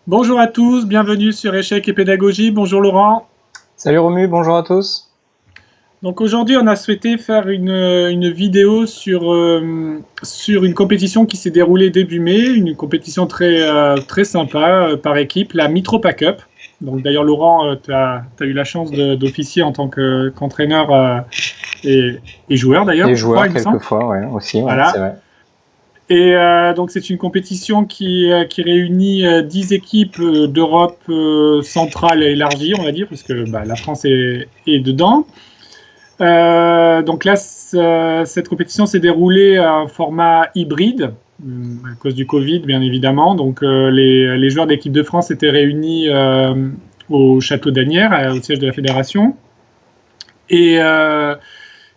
Bonjour à tous, bienvenue sur Échecs et Pédagogie. Bonjour Laurent. Salut Romu, bonjour à tous. Donc aujourd'hui, on a souhaité faire une vidéo sur une compétition qui s'est déroulée début mai, une compétition très sympa par équipe, la Mitropa Cup. Donc d'ailleurs Laurent, tu as eu la chance d'officier en tant qu'entraîneur et joueur d'ailleurs. Et joueur quelquefois, ouais, aussi, ouais, voilà. c'est vrai. Et donc c'est une compétition qui réunit 10 équipes d'Europe centrale et élargie, on va dire, parce que la France est dedans. Donc là, cette compétition s'est déroulée en format hybride, à cause du Covid, bien évidemment. Donc les joueurs d'équipe de France étaient réunis au Château d'Asnières, au siège de la fédération.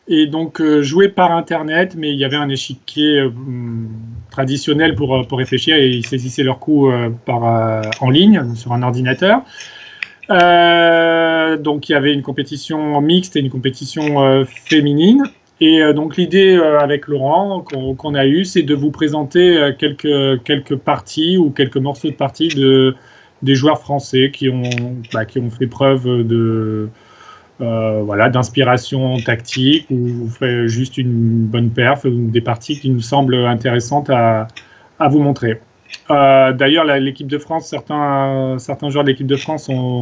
Et donc jouer par internet, mais il y avait un échiquier traditionnel pour réfléchir, et ils saisissaient leurs coups en ligne sur un ordinateur. Donc il y avait une compétition mixte et une compétition féminine. Et donc l'idée avec Laurent qu'on a eue, c'est de vous présenter quelques parties ou quelques morceaux de parties des joueurs français qui ont fait preuve d'inspiration tactique, ou vous ferez juste une bonne perf, ou des parties qui nous semblent intéressantes à vous montrer. D'ailleurs, l'équipe de France, certains joueurs de l'équipe de France ont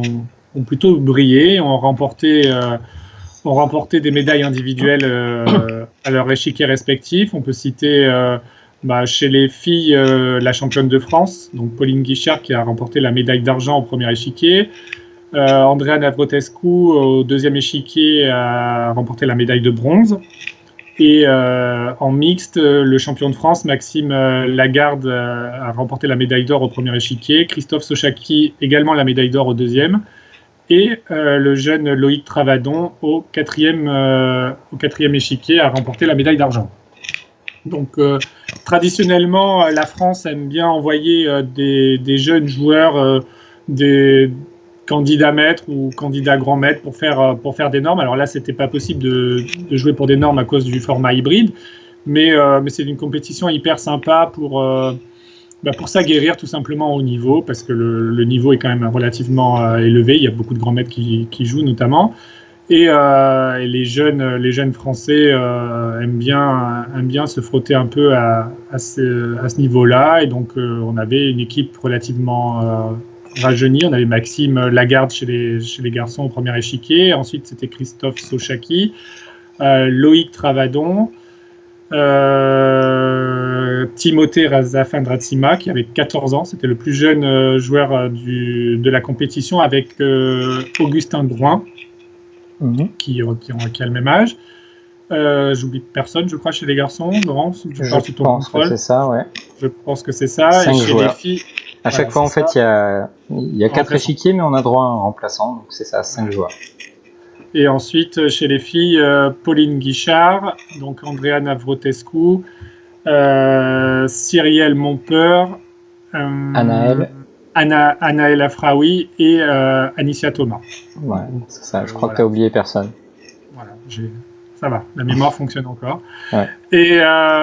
plutôt brillé, ont remporté des médailles individuelles à leur échiquier respectif. On peut citer chez les filles la championne de France, donc Pauline Guichard, qui a remporté la médaille d'argent au premier échiquier. Andrea Navrotescu, au deuxième échiquier, a remporté la médaille de bronze. Et en mixte, le champion de France, Maxime Lagarde, a remporté la médaille d'or au premier échiquier. Christophe Sochaki, également la médaille d'or au deuxième. Et le jeune Loïc Travadon, au quatrième échiquier, a remporté la médaille d'argent. Donc, traditionnellement, la France aime bien envoyer des jeunes joueurs, des candidats maîtres ou candidats grands maîtres pour faire des normes. Alors là, c'était pas possible de jouer pour des normes à cause du format hybride, mais c'est une compétition hyper sympa pour s'aguerrir tout simplement au niveau, parce que le niveau est quand même relativement élevé. Il y a beaucoup de grands maîtres qui jouent notamment. Et les jeunes Français aiment bien se frotter un peu à ce niveau-là. Et donc, on avait une équipe relativement rajeunie. On avait Maxime Lagarde chez les garçons au premier échiquier. Ensuite, c'était Christophe Sochaki, Loïc Travadon, Timothée Razafin-Dratsima, qui avait 14 ans. C'était le plus jeune joueur de la compétition, avec Augustin Drouin, qui a le même âge. J'oublie personne, je crois, chez les garçons. Laurent, je pense que c'est ça, ouais. Je pense que c'est ça. 5 et chez joueurs. les filles, à chaque fois, en fait, il y a 4 échiquiers, mais on a droit à un remplaçant. Donc c'est ça, 5 joueurs. Et ensuite, chez les filles, Pauline Guichard, donc Andrea Navrotescu, Cyrielle Montpeur, Anaël Afraoui et Anicia Thomas. Ouais, c'est ça. Je crois que tu n'as oublié personne. Voilà, ça va, la mémoire fonctionne encore. Ouais. Et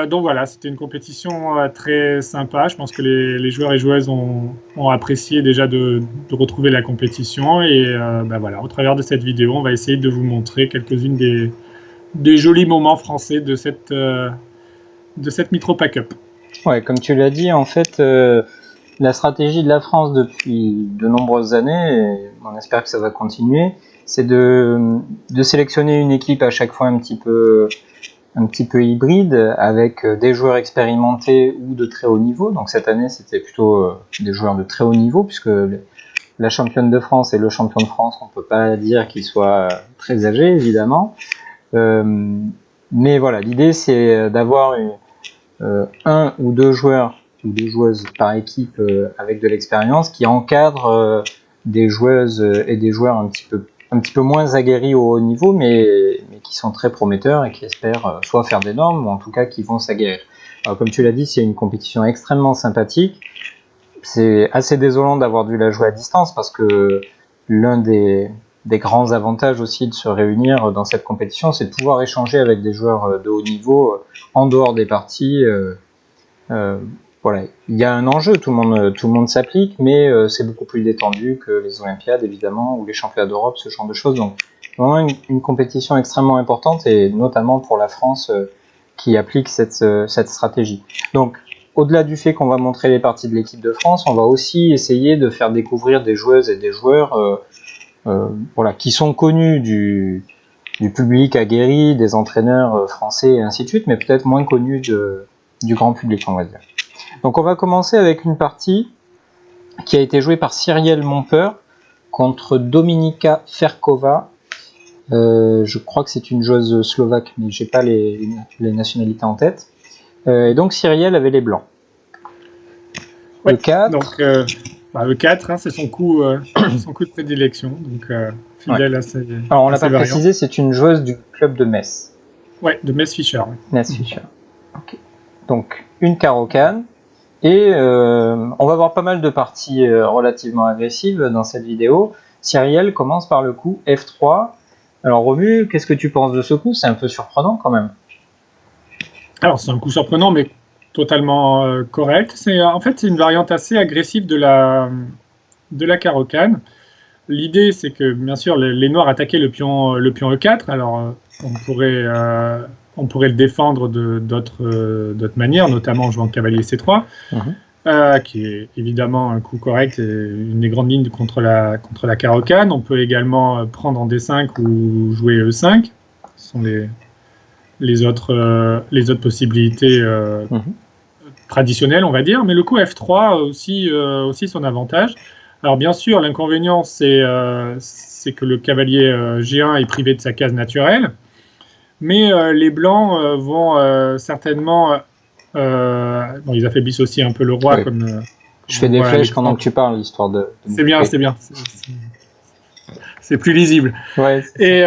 donc voilà, c'était une compétition très sympa. Je pense que les joueurs et joueuses ont apprécié déjà de retrouver la compétition. Et voilà, au travers de cette vidéo, on va essayer de vous montrer quelques-unes des jolis moments français de cette Mitropa Cup. Ouais, comme tu l'as dit, en fait, la stratégie de la France depuis de nombreuses années, et on espère que ça va continuer, c'est de sélectionner une équipe à chaque fois un petit peu hybride, avec des joueurs expérimentés ou de très haut niveau. Donc cette année, c'était plutôt des joueurs de très haut niveau, puisque la championne de France et le champion de France, on peut pas dire qu'ils soient très âgés, évidemment. Mais voilà, l'idée, c'est d'avoir un ou deux joueurs ou des joueuses par équipe avec de l'expérience qui encadrent des joueuses et des joueurs un petit peu moins aguerris au haut niveau, mais qui sont très prometteurs et qui espèrent soit faire des normes, ou en tout cas qui vont s'aguerrir. Alors, comme tu l'as dit, c'est une compétition extrêmement sympathique. C'est assez désolant d'avoir dû la jouer à distance, parce que l'un des grands avantages aussi de se réunir dans cette compétition, c'est de pouvoir échanger avec des joueurs de haut niveau en dehors des parties. voilà, il y a un enjeu, tout le monde s'applique, mais c'est beaucoup plus détendu que les Olympiades, évidemment, ou les championnats d'Europe, ce genre de choses. Donc, vraiment une compétition extrêmement importante, et notamment pour la France qui applique cette stratégie. Donc, au-delà du fait qu'on va montrer les parties de l'équipe de France, on va aussi essayer de faire découvrir des joueuses et des joueurs voilà, qui sont connus du public aguerri, des entraîneurs français et ainsi de suite, mais peut-être moins connus du grand public, on va dire. Donc on va commencer avec une partie qui a été jouée par Cyrielle Montpeur contre Dominika Ferkova. Je crois que c'est une joueuse slovaque, mais j'ai pas les nationalités en tête. Et donc Cyrielle avait les blancs. Ouais, E4. Donc E4, hein, c'est son coup de prédilection. Donc fidèle à ses. Alors on l'a pas précisé, c'est une joueuse du club de Metz. Ouais, de Metz Fischer. Ouais. Metz Fischer. Okay. Donc une caro-can. Et on va voir pas mal de parties relativement agressives dans cette vidéo. Cyrielle commence par le coup F3. Alors Romu, qu'est-ce que tu penses de ce coup? C'est un peu surprenant quand même. Alors c'est un coup surprenant, mais totalement correct. En fait, c'est une variante assez agressive de la caro-can. L'idée, c'est que bien sûr, les noirs attaquaient le pion E4. Alors on pourrait le défendre d'autres manières, notamment en jouant cavalier C3, qui est évidemment un coup correct et une des grandes lignes contre la caro-can. On peut également prendre en D5 ou jouer E5. Ce sont les autres possibilités traditionnelles, on va dire. Mais le coup F3 a aussi son avantage. Alors bien sûr, l'inconvénient, c'est que le cavalier G1 est privé de sa case naturelle. Mais les blancs vont certainement... bon, ils affaiblissent aussi un peu le roi. Oui. Je fais des flèches pendant que tu parles, histoire de... C'est bien. C'est plus lisible. Ouais, et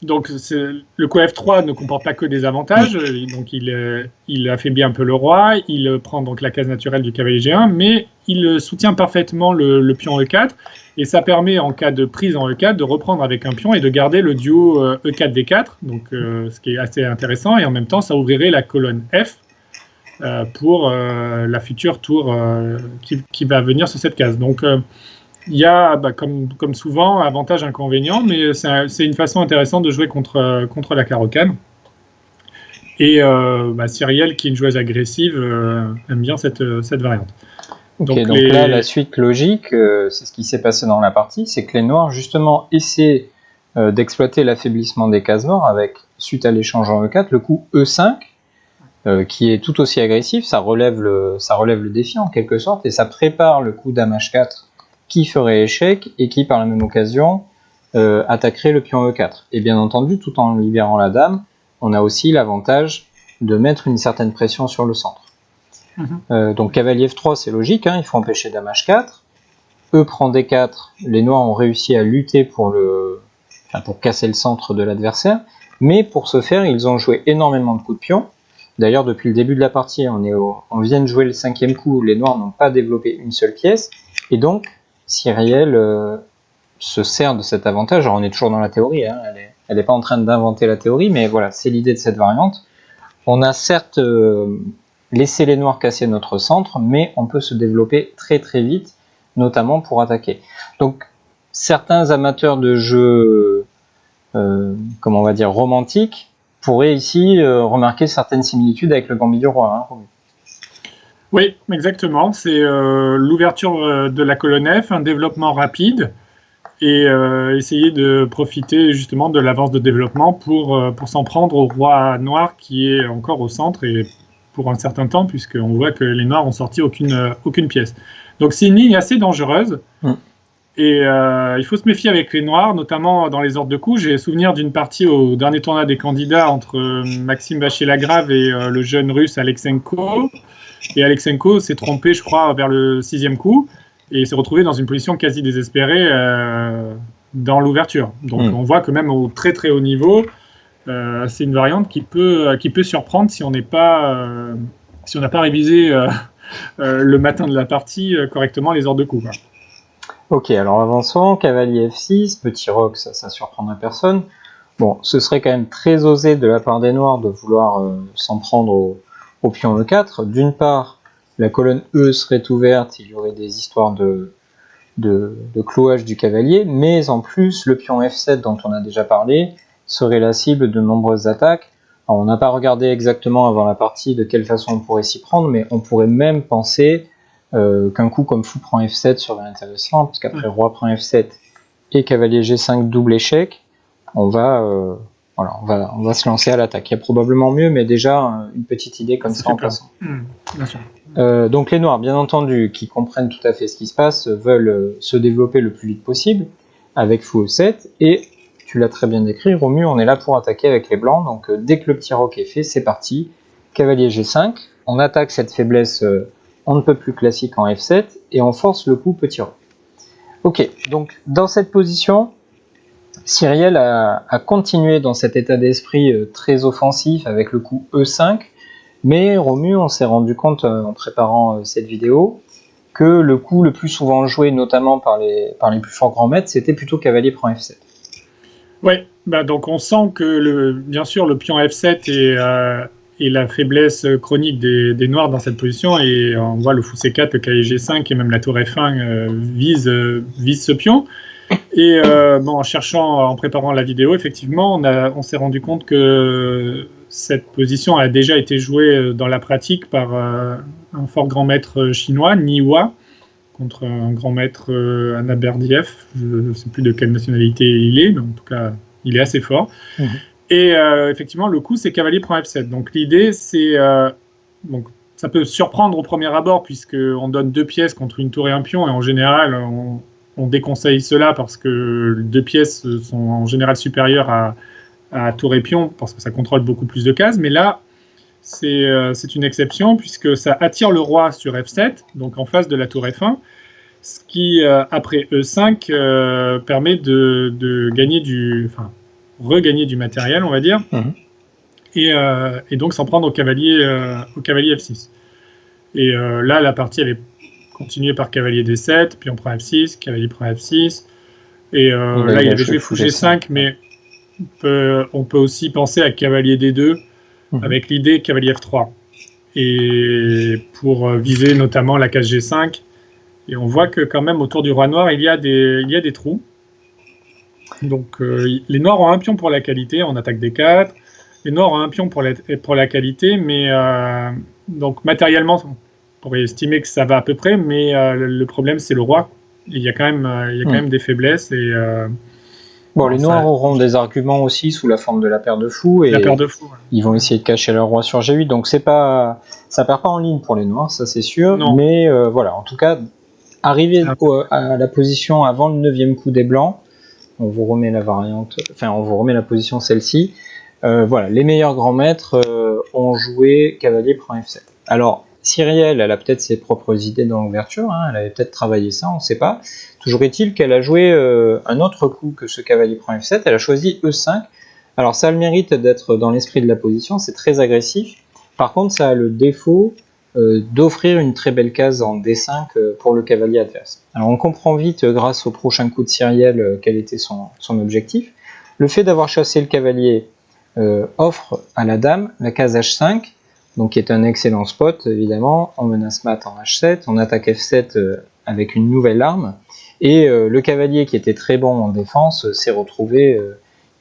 donc, le coup F3 ne comporte pas que des avantages. Donc, il affaiblit un peu le roi. Il prend donc la case naturelle du cavalier G1, mais il soutient parfaitement le pion E4. Et ça permet, en cas de prise en E4, de reprendre avec un pion et de garder le duo E4-D4, donc ce qui est assez intéressant. Et en même temps, ça ouvrirait la colonne F pour la future tour qui va venir sur cette case. Donc, il y a, comme souvent, avantage, inconvénient, mais c'est une façon intéressante de jouer contre la caro-can. Et Cyrielle, qui est une joueuse agressive, aime bien cette variante. Donc là, la suite logique, c'est ce qui s'est passé dans la partie, c'est que les noirs, justement, essaient d'exploiter l'affaiblissement des cases noires avec, suite à l'échange en E4, le coup E5, qui est tout aussi agressif, ça relève le défi en quelque sorte, et ça prépare le coup Dame H4, qui ferait échec, et qui, par la même occasion, attaquerait le pion E4. Et bien entendu, tout en libérant la dame, on a aussi l'avantage de mettre une certaine pression sur le centre. Donc cavalier F3, c'est logique, hein, il faut empêcher Dame H4. E prend D4, les noirs ont réussi à lutter pour casser le centre de l'adversaire, mais pour ce faire, ils ont joué énormément de coups de pion. D'ailleurs, depuis le début de la partie, on vient de jouer le 5e coup, les noirs n'ont pas développé une seule pièce, et donc Cyrielle se sert de cet avantage. Alors on est toujours dans la théorie, hein, elle n'est pas en train d'inventer la théorie, mais voilà, c'est l'idée de cette variante. On a certes laissé les noirs casser notre centre, mais on peut se développer très très vite, notamment pour attaquer. Donc certains amateurs de jeux, comment on va dire, romantiques, pourraient ici remarquer certaines similitudes avec le Gambit du Roi. Hein. Oui, exactement. C'est l'ouverture de la colonne F, un développement rapide, et essayer de profiter justement de l'avance de développement pour s'en prendre au roi noir qui est encore au centre et pour un certain temps, puisqu'on voit que les noirs ont sorti aucune pièce. Donc c'est une ligne assez dangereuse, et il faut se méfier avec les noirs, notamment dans les ordres de coups. J'ai souvenir d'une partie au dernier tournoi des candidats entre Maxime Vachier-Lagrave et le jeune russe Alexenko. Et Alexenko s'est trompé, je crois, vers le 6e coup, et s'est retrouvé dans une position quasi désespérée dans l'ouverture. Donc on voit que même au très très haut niveau, c'est une variante qui peut surprendre si on n'a pas révisé le matin de la partie correctement les ordres de coups. Ok, alors avançons, cavalier F6, petit roc, ça surprendra personne. Bon, ce serait quand même très osé de la part des noirs de vouloir s'en prendre au pion E4, d'une part, la colonne E serait ouverte, il y aurait des histoires de clouage du cavalier, mais en plus, le pion F7 dont on a déjà parlé serait la cible de nombreuses attaques. Alors, on n'a pas regardé exactement avant la partie de quelle façon on pourrait s'y prendre, mais on pourrait même penser qu'un coup comme fou prend F7 serait intéressant, parce qu'après roi prend F7 et cavalier G5 double échec, on va se lancer à l'attaque. Il y a probablement mieux, mais déjà une petite idée comme ça en passant. Bien sûr. Donc les noirs, bien entendu, qui comprennent tout à fait ce qui se passe, veulent se développer le plus vite possible avec fou E7, et tu l'as très bien décrit, Romu, on est là pour attaquer avec les blancs, donc dès que le petit roc est fait, c'est parti, cavalier G5, on attaque cette faiblesse on ne peut plus classique en F7, et on force le coup petit roc. Ok, donc dans cette position, Cyrielle a continué dans cet état d'esprit très offensif avec le coup E5, mais Romu, on s'est rendu compte en préparant cette vidéo que le coup le plus souvent joué, notamment par les plus forts grands maîtres, c'était plutôt cavalier prend F7. Oui, donc on sent que bien sûr le pion F7 est la faiblesse chronique des noirs dans cette position, et on voit le fou C4, le cavalier G5 et même la tour F1 vise ce pion. Et en préparant la vidéo, effectivement, on s'est rendu compte que cette position a déjà été jouée dans la pratique par un fort grand maître chinois, Ni Hua, contre un grand maître Anaberdiev. Je ne sais plus de quelle nationalité il est, mais en tout cas, il est assez fort. Et effectivement, le coup, c'est cavalier prend F7. Donc l'idée, c'est... donc, ça peut surprendre au premier abord, puisqu'on donne 2 pièces contre une tour et un pion, et en général, on déconseille cela parce que 2 pièces sont en général supérieures à tour et pion, parce que ça contrôle beaucoup plus de cases. Mais là, c'est une exception, puisque ça attire le roi sur F7, donc en face de la tour F1, ce qui, après E5, permet de gagner regagner du matériel, on va dire, et donc s'en prendre au cavalier F6. Et là, la partie, elle est continuée par cavalier D7, puis on prend F6, cavalier prend F6, et là, il avait joué fou G5, mais on peut aussi penser à cavalier D2, avec l'idée cavalier F3, et pour viser notamment la case G5. Et on voit que quand même autour du roi noir, il y a des trous. Donc les noirs ont un pion pour la qualité, on attaque D4. Les noirs ont un pion pour la qualité, mais donc matériellement, on pourrait estimer que ça va à peu près, mais le problème c'est le roi. Il y a quand même des faiblesses. Et, les noirs auront des arguments aussi sous la forme de la paire de fous, et ils vont essayer de cacher leur roi sur G8, donc ça perd pas en ligne pour les noirs, ça c'est sûr. Non. Mais voilà, en tout cas, arriver à la position avant le 9e coup des blancs, on vous remet la position celle-ci. Voilà, les meilleurs grands maîtres ont joué cavalier prend F7. Alors, Cyrielle, elle a peut-être ses propres idées dans l'ouverture, elle avait peut-être travaillé ça, on ne sait pas. Toujours est-il qu'elle a joué un autre coup que ce cavalier prend F7, elle a choisi E5. Alors ça a le mérite d'être dans l'esprit de la position, c'est très agressif. Par contre, ça a le défaut d'offrir une très belle case en D5 pour le cavalier adverse. Alors on comprend vite, grâce au prochain coup de Cyrielle, quel était son objectif. Le fait d'avoir chassé le cavalier offre à la dame la case H5, donc qui est un excellent spot évidemment. On menace mat en H7, on attaque F7 avec une nouvelle arme, et le cavalier qui était très bon en défense s'est retrouvé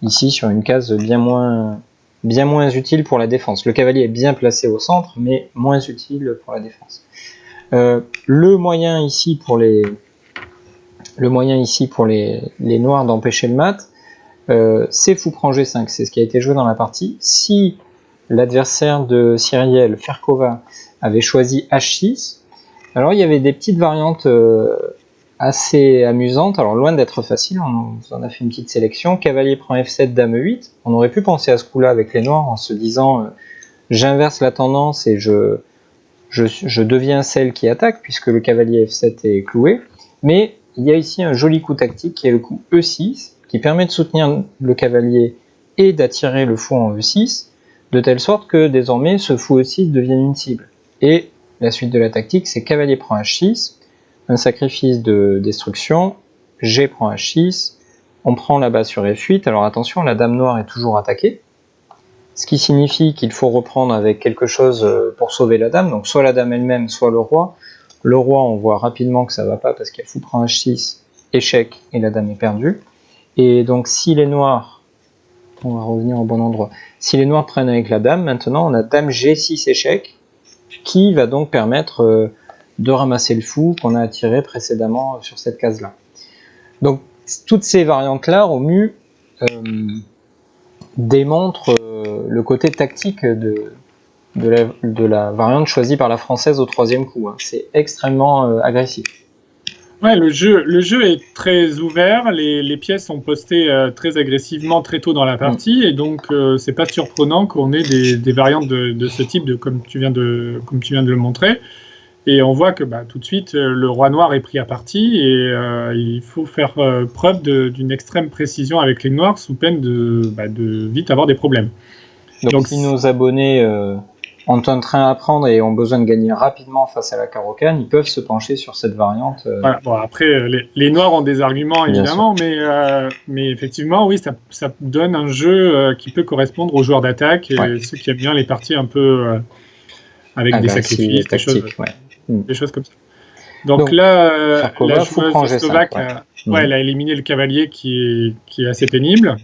ici sur une case bien moins utile pour la défense. Le cavalier est bien placé au centre, mais moins utile pour la défense. Le moyen ici pour les noirs d'empêcher le mat, c'est fou prend G5, c'est ce qui a été joué dans la partie. Si l'adversaire de Cyrielle, Ferkova, avait choisi H6, alors il y avait des petites variantes assez amusantes. Alors loin d'être facile, on en a fait une petite sélection. Cavalier prend F7, dame E8. On aurait pu penser à ce coup-là avec les noirs en se disant j'inverse la tendance et je deviens celle qui attaque, puisque le cavalier F7 est cloué. Mais il y a ici un joli coup tactique qui est le coup E6, qui permet de soutenir le cavalier et d'attirer le fou en E6, de telle sorte que désormais ce fou E6 devienne une cible. Et la suite de la tactique, c'est cavalier prend H6, un sacrifice de destruction, G prend H6, on prend là-bas sur F8, alors attention, la dame noire est toujours attaquée, ce qui signifie qu'il faut reprendre avec quelque chose pour sauver la dame, donc soit la dame elle-même, soit le roi. Le roi, on voit rapidement que ça va pas parce qu'il y a fou prend H6, échec, et la dame est perdue. Et donc si les noirs, on va revenir au bon endroit, si les noirs prennent avec la dame, maintenant on a dame G6 échec, qui va donc permettre de ramasser le fou qu'on a attiré précédemment sur cette case-là. Donc toutes ces variantes-là, au mieux, démontrent le côté tactique de la variante choisie par la française au troisième coup. Hein. C'est extrêmement agressif. Ouais, le jeu est très ouvert, les pièces sont postées très agressivement très tôt dans la partie, et donc c'est pas surprenant qu'on ait des variantes de ce type, comme tu viens de le montrer. Et on voit que tout de suite, le roi noir est pris à partie, et il faut faire preuve d'une extrême précision avec les noirs, sous peine de vite avoir des problèmes. Donc si nos abonnés ont un train à prendre et ont besoin de gagner rapidement face à la carocane, ils peuvent se pencher sur cette variante. Voilà. Bon, après, les noirs ont des arguments, évidemment, mais effectivement, oui, ça donne un jeu qui peut correspondre aux joueurs d'attaque, et ceux qui aiment bien les parties un peu avec des sacrifices, des choses comme ça. Donc là, la joueuse slovaque elle a éliminé le cavalier qui est assez pénible.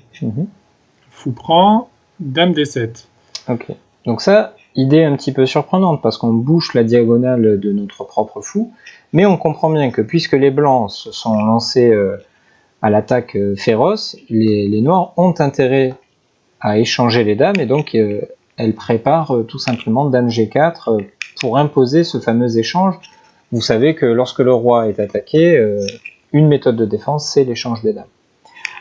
Fou prend, dame D7. Ok, donc ça, idée un petit peu surprenante parce qu'on bouche la diagonale de notre propre fou, mais on comprend bien que puisque les blancs se sont lancés à l'attaque féroce, les noirs ont intérêt à échanger les dames, et donc elles préparent tout simplement dame G4 pour imposer ce fameux échange. Vous savez que lorsque le roi est attaqué, une méthode de défense, c'est l'échange des dames.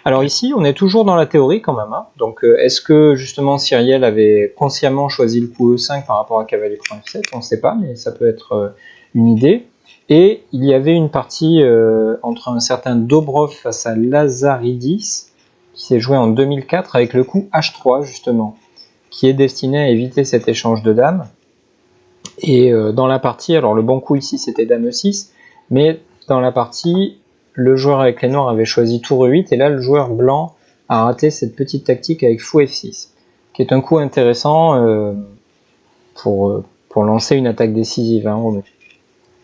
Alors ici, on est toujours dans la théorie quand même. Hein. Donc est-ce que justement Cyrielle avait consciemment choisi le coup E5 par rapport à cavalier prend F7 ? On ne sait pas, mais ça peut être une idée. Et il y avait une partie entre un certain Dobrov face à Lazaridis, qui s'est joué en 2004 avec le coup H3 justement, qui est destiné à éviter cet échange de dames. Et dans la partie, alors le bon coup ici c'était dame E6, mais dans la partie, le joueur avec les noirs avait choisi tour E8, et là le joueur blanc a raté cette petite tactique avec fou F6, qui est un coup intéressant pour lancer une attaque décisive. Hein, Romain.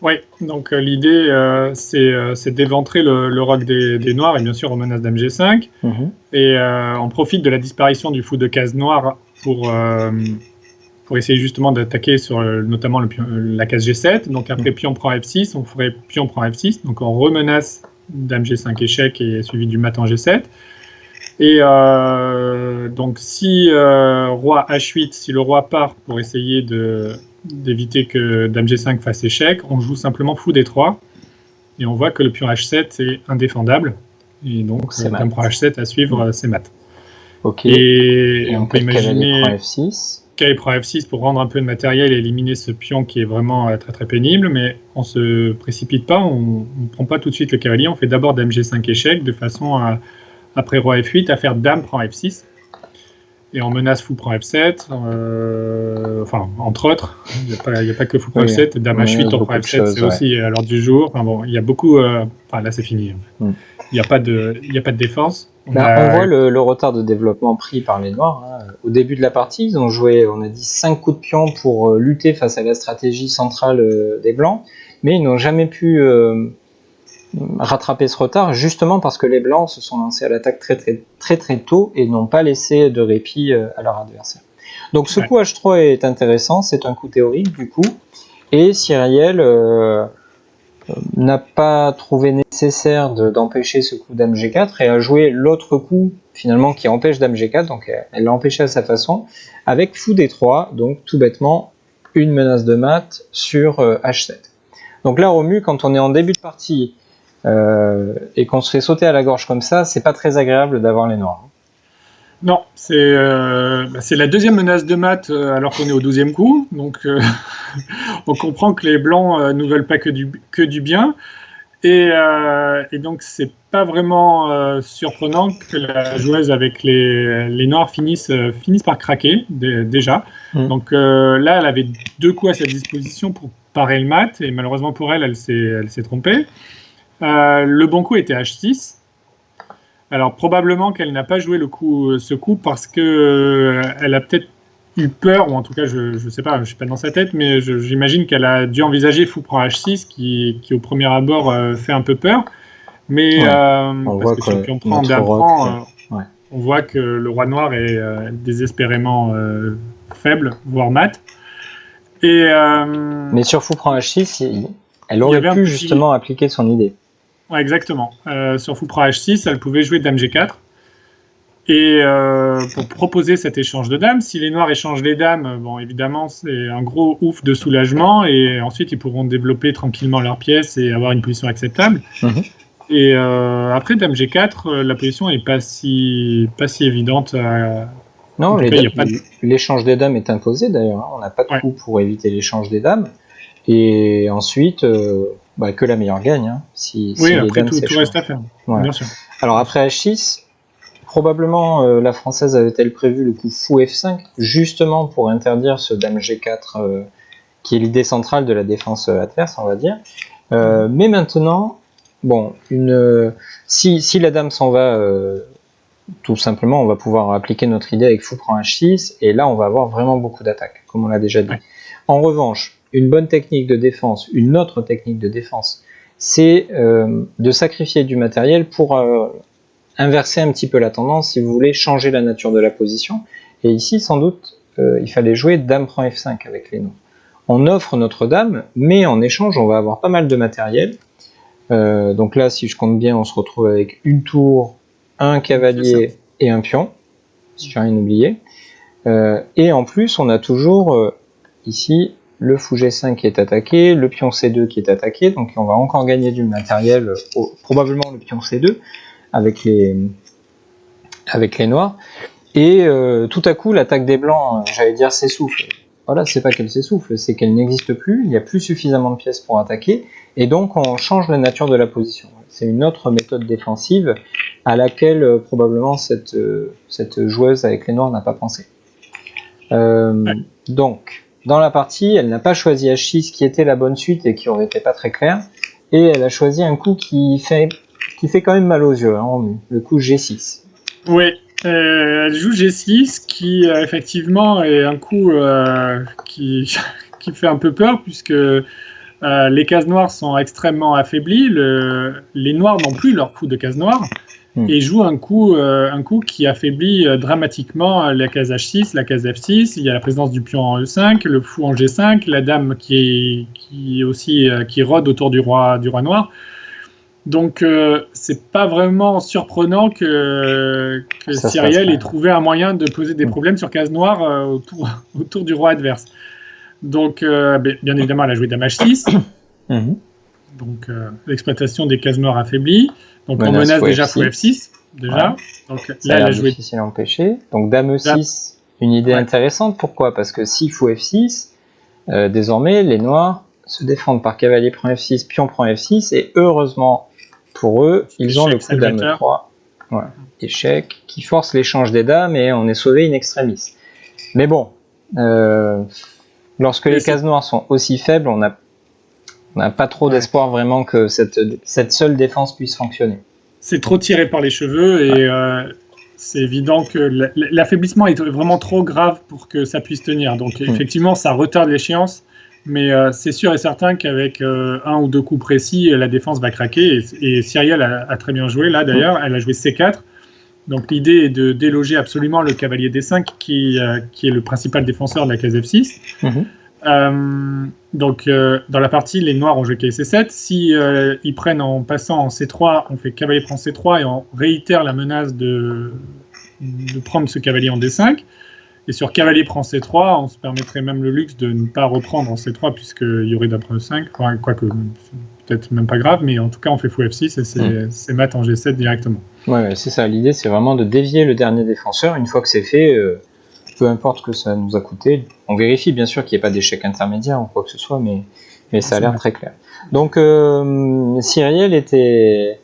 Oui, donc l'idée c'est d'éventrer le roc des noirs, et bien sûr on menace dame G5, et on profite de la disparition du fou de case noire pour essayer justement d'attaquer sur notamment la case G7. Donc après pion prend F6, on ferait pion prend F6, donc on remenace dame G5 échec et suivi du mat en G7. Et donc si roi H8, si le roi part pour essayer d'éviter que dame G5 fasse échec, on joue simplement fou D3, et on voit que le pion H7 est indéfendable, et donc dame prend H7 à suivre, c'est mat. Ok. Et on peut imaginer cavalier prend F6. Cavalier prend F6 pour rendre un peu de matériel et éliminer ce pion qui est vraiment très très pénible, mais on se précipite pas, on ne prend pas tout de suite le cavalier, on fait d'abord dame G5 échec, de façon à, après roi F8, à faire dame prend F6, et on menace fou prend F7, enfin entre autres, il n'y a pas que fou prend F7, dame H8, tour prend F7, c'est aussi à l'ordre du jour, enfin bon, il y a beaucoup, là c'est fini, il n'y a pas de défense. On voit le retard de développement pris par les noirs. Hein. Au début de la partie, ils ont joué, on a dit, 5 coups de pion pour lutter face à la stratégie centrale des blancs, mais ils n'ont jamais pu rattraper ce retard, justement parce que les blancs se sont lancés à l'attaque très tôt et n'ont pas laissé de répit à leur adversaire. Donc ce coup H3 est intéressant, c'est un coup théorique du coup, et Cyrielle n'a pas trouvé nécessaire d'empêcher ce coup dame G4 et a joué l'autre coup finalement qui empêche dame G4, donc elle l'a empêché à sa façon, avec fou D3, donc tout bêtement une menace de mat sur H7. Donc là Romu, quand on est en début de partie et qu'on se fait sauter à la gorge comme ça, c'est pas très agréable d'avoir les noirs. Non, c'est la deuxième menace de mat alors qu'on est au 12e coup, donc on comprend que les blancs ne veulent pas que du bien, et donc c'est pas vraiment surprenant que la joueuse avec les noirs finisse par craquer déjà. Donc là elle avait 2 coups à sa disposition pour parer le mat, et malheureusement pour elle s'est trompée. Le bon coup était H6. Alors probablement qu'elle n'a pas joué ce coup parce que elle a peut-être eu peur, ou en tout cas, je sais pas, je suis pas dans sa tête, mais j'imagine qu'elle a dû envisager fou prend H6, qui au premier abord fait un peu peur. Mais parce que si le pion prend, dame prend, on voit que le roi noir est désespérément faible, voire mat. Mais sur fou prend H6, elle aurait pu justement appliquer son idée. Ouais, exactement. Sur fou prend H6, elle pouvait jouer dame G4. Et pour proposer cet échange de dames, si les noirs échangent les dames, bon, évidemment, c'est un gros ouf de soulagement, et ensuite ils pourront développer tranquillement leurs pièces et avoir une position acceptable. Et après dame G4, la position est pas si évidente. Non, l'échange des dames est imposé d'ailleurs. On n'a pas de coup pour éviter l'échange des dames. Et ensuite, que la meilleure gagne. Hein, si oui, les après dames tout reste à faire. Voilà. Bien sûr. Alors après H6, probablement la française avait-elle prévu le coup fou F5 justement pour interdire ce dame G4 qui est l'idée centrale de la défense adverse, on va dire. Mais maintenant, bon, si la dame s'en va, tout simplement, on va pouvoir appliquer notre idée avec fou prend H6, et là on va avoir vraiment beaucoup d'attaques, comme on l'a déjà dit. En revanche, une bonne technique de défense, une autre technique de défense, c'est de sacrifier du matériel pour inverser un petit peu la tendance, si vous voulez changer la nature de la position. Et ici, sans doute, il fallait jouer dame prend F5 avec les noirs. On offre notre dame, mais en échange, on va avoir pas mal de matériel. Donc là, si je compte bien, on se retrouve avec une tour, un cavalier et un pion, si j'ai rien oublié. Et en plus, on a toujours ici le fou G5 qui est attaqué, le pion C2 qui est attaqué, donc on va encore gagner du matériel, probablement le pion C2 avec les noirs. Et tout à coup, l'attaque des blancs, j'allais dire, s'essouffle. Voilà, c'est pas qu'elle s'essouffle, c'est qu'elle n'existe plus, il n'y a plus suffisamment de pièces pour attaquer, et donc on change la nature de la position. C'est une autre méthode défensive à laquelle probablement cette joueuse avec les noirs n'a pas pensé. Donc, dans la partie, elle n'a pas choisi H6 qui était la bonne suite et qui aurait été pas très clair, et elle a choisi un coup qui fait quand même mal aux yeux, hein, le coup G6. Oui, elle joue G6 qui effectivement est un coup qui fait un peu peur puisque les cases noires sont extrêmement affaiblies, les noirs n'ont plus leur coup de case noire et jouent un coup qui affaiblit dramatiquement la case H6, la case F6, il y a la présence du pion en E5, le fou en G5, la dame qui rôde autour du roi noir. Donc, c'est pas vraiment surprenant que Cyrielle ait trouvé un moyen de poser des problèmes sur case noire autour du roi adverse. Donc, bien évidemment, elle a joué dame H6. Donc, l'exploitation des cases noires affaiblie. Donc, on menace déjà fou F6. Déjà. Donc, là, elle a joué. Difficile à empêcher. Donc, dame E6, une idée intéressante. Pourquoi ? Parce que si fou F6, désormais, les noirs se défendent par cavalier prend F6, pion prend F6, et heureusement pour eux, ils ont le coup dame E3, voilà, échec, qui force l'échange des dames, et on est sauvé in extremis. Mais bon, lorsque les cases noires sont aussi faibles, on n'a pas trop d'espoir vraiment que cette seule défense puisse fonctionner. C'est trop tiré par les cheveux, et c'est évident que l'affaiblissement est vraiment trop grave pour que ça puisse tenir. Donc effectivement, ça retarde l'échéance. Mais c'est sûr et certain qu'avec un ou deux coups précis, la défense va craquer. Et Cyrielle a très bien joué, là d'ailleurs. Elle a joué C4. Donc l'idée est de déloger absolument le cavalier D5, qui est le principal défenseur de la case F6. Donc dans la partie, les noirs ont joué cavalier C7. Si ils prennent en passant en C3, on fait cavalier prend C3 et on réitère la menace de prendre ce cavalier en D5. Et sur cavalier prend C3, on se permettrait même le luxe de ne pas reprendre en C3 puisqu'il y aurait d'après E5, quoique peut-être même pas grave, mais en tout cas on fait fou F6 et c'est mat en G7 directement. Ouais, c'est ça, l'idée c'est vraiment de dévier le dernier défenseur. Une fois que c'est fait, peu importe que ça nous a coûté, on vérifie bien sûr qu'il n'y ait pas d'échec intermédiaire ou quoi que ce soit, mais ça a l'air très clair. Donc Cyrielle était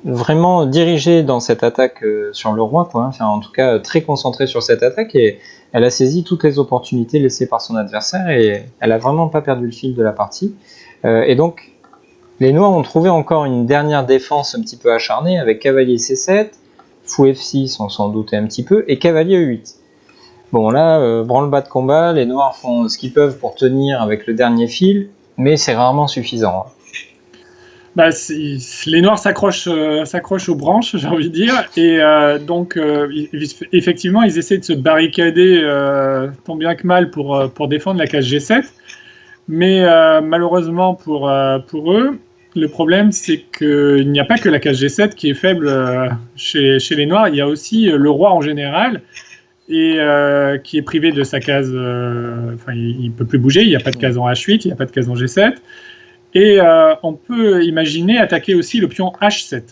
vraiment dirigée dans cette attaque sur le roi, quoi. Enfin, en tout cas très concentrée sur cette attaque, et elle a saisi toutes les opportunités laissées par son adversaire, et elle a vraiment pas perdu le fil de la partie. Et donc les noirs ont trouvé encore une dernière défense un petit peu acharnée avec cavalier C7, fou F6, on s'en doutait un petit peu, et cavalier E8. Bon là, branle-bas de combat, les noirs font ce qu'ils peuvent pour tenir avec le dernier fil, mais c'est rarement suffisant. Bah, les noirs s'accrochent aux branches, j'ai envie de dire, et donc effectivement ils essaient de se barricader tant bien que mal pour défendre la case G7, mais malheureusement pour eux, le problème c'est qu'il n'y a pas que la case G7 qui est faible chez les noirs, il y a aussi le roi en général, et qui est privé de sa case, enfin il peut plus bouger, il n'y a pas de case en H8, il n'y a pas de case en G7. Et on peut imaginer attaquer aussi le pion H7,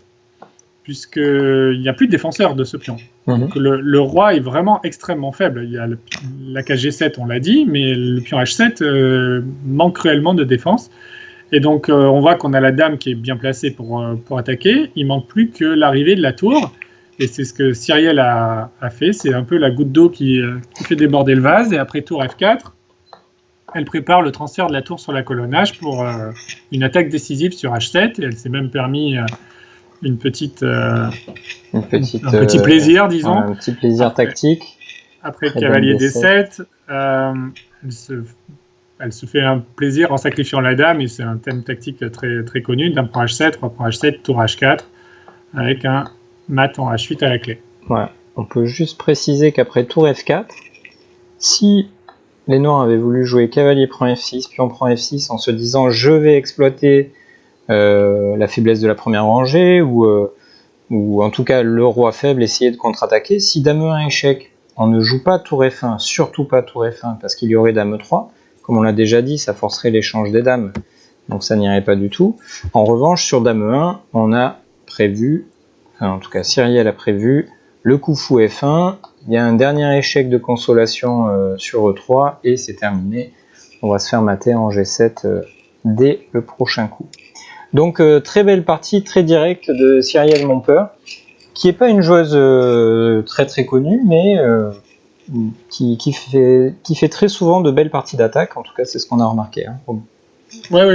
puisqu'il n'y a plus de défenseur de ce pion. Donc le roi est vraiment extrêmement faible. Il y a la case G7, on l'a dit, mais le pion H7 manque cruellement de défense. Et donc on voit qu'on a la dame qui est bien placée pour attaquer. Il manque plus que l'arrivée de la tour. Et c'est ce que Cyrielle a fait. C'est un peu la goutte d'eau qui fait déborder le vase. Et après tour F4, elle prépare le transfert de la tour sur la colonnage pour une attaque décisive sur H7, et elle s'est même permis un petit plaisir, disons. Un petit plaisir tactique. Après cavalier D7, elle se fait un plaisir en sacrifiant la dame, et c'est un thème tactique très, très connu. Dame prend H7, roi prend H7, tour H4, avec un mat en H8 à la clé. Ouais. On peut juste préciser qu'après tour F4, si les noirs avaient voulu jouer cavalier prend F6, pion prend F6 en se disant je vais exploiter la faiblesse de la première rangée, ou en tout cas le roi faible essayer de contre-attaquer. Si dame E1 échec, on ne joue pas tour F1, surtout pas tour F1, parce qu'il y aurait dame E3. Comme on l'a déjà dit, ça forcerait l'échange des dames, donc ça n'irait pas du tout. En revanche, sur dame E1, on a prévu, enfin en tout cas Cyrielle a prévu, le coup fou F1, il y a un dernier échec de consolation sur E3, et c'est terminé. On va se faire mater en G7 dès le prochain coup. Donc très belle partie, très directe de Cyrielle Montpeur, qui n'est pas une joueuse très très connue, mais qui fait très souvent de belles parties d'attaque. En tout cas, c'est ce qu'on a remarqué. Hein. Ouais,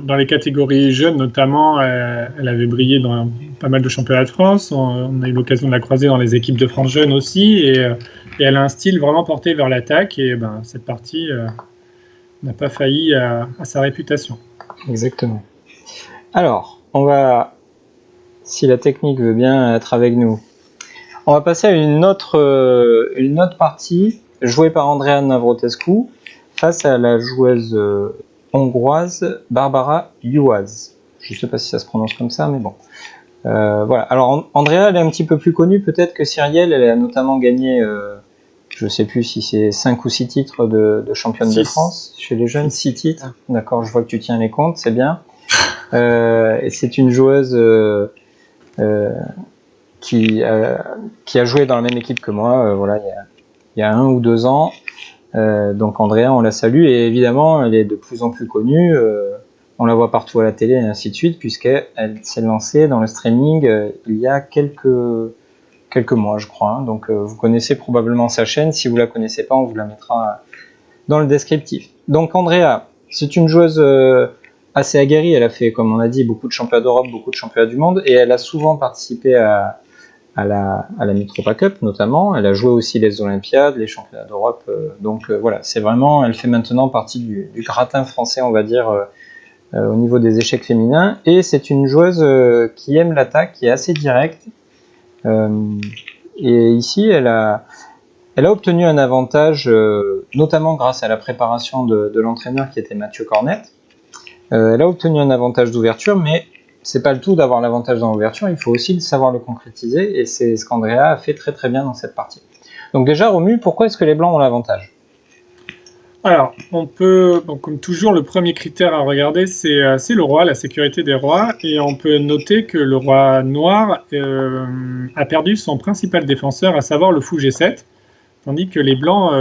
dans les catégories jeunes notamment, elle avait brillé dans pas mal de championnats de France. On a eu l'occasion de la croiser dans les équipes de France jeunes aussi, et elle a un style vraiment porté vers l'attaque, et cette partie n'a pas failli à sa réputation. Exactement. Alors, on va, si la technique veut bien être avec nous, on va passer à une autre partie jouée par Andrea Navrotescu face à la joueuse hongroise Barbara Juhász. Je ne sais pas si ça se prononce comme ça, mais bon. Voilà. Alors Andrea, elle est un petit peu plus connue peut-être que Cyrielle. Elle a notamment gagné, je ne sais plus si c'est 5 ou 6 titres de championne de France chez les jeunes. 6 titres. D'accord, je vois que tu tiens les comptes, c'est bien. Et c'est une joueuse qui a joué dans la même équipe que moi, voilà, il y a 1 ou 2 ans. Donc Andrea, on la salue, et évidemment elle est de plus en plus connue, on la voit partout à la télé et ainsi de suite, puisqu'elle s'est lancée dans le streaming il y a quelques mois je crois, hein. Donc vous connaissez probablement sa chaîne, si vous la connaissez pas on vous la mettra dans le descriptif. Donc Andrea, c'est une joueuse assez aguerrie, elle a fait, comme on a dit, beaucoup de championnats d'Europe, beaucoup de championnats du monde, et elle a souvent participé à la Mitropa Cup notamment. Elle a joué aussi les Olympiades, les championnats d'Europe, donc voilà, c'est vraiment, elle fait maintenant partie du gratin français, on va dire, au niveau des échecs féminins, et c'est une joueuse qui aime l'attaque, qui est assez directe, et ici elle a obtenu un avantage, notamment grâce à la préparation de l'entraîneur qui était Mathieu Cornette. Elle a obtenu un avantage d'ouverture, mais c'est pas le tout d'avoir l'avantage dans l'ouverture, il faut aussi savoir le concrétiser, et c'est ce qu'Andrea a fait très très bien dans cette partie. Donc déjà, Romu, pourquoi est-ce que les blancs ont l'avantage ? Alors, on peut, donc, comme toujours, le premier critère à regarder, c'est le roi, la sécurité des rois, et on peut noter que le roi noir a perdu son principal défenseur, à savoir le fou G7, tandis que les blancs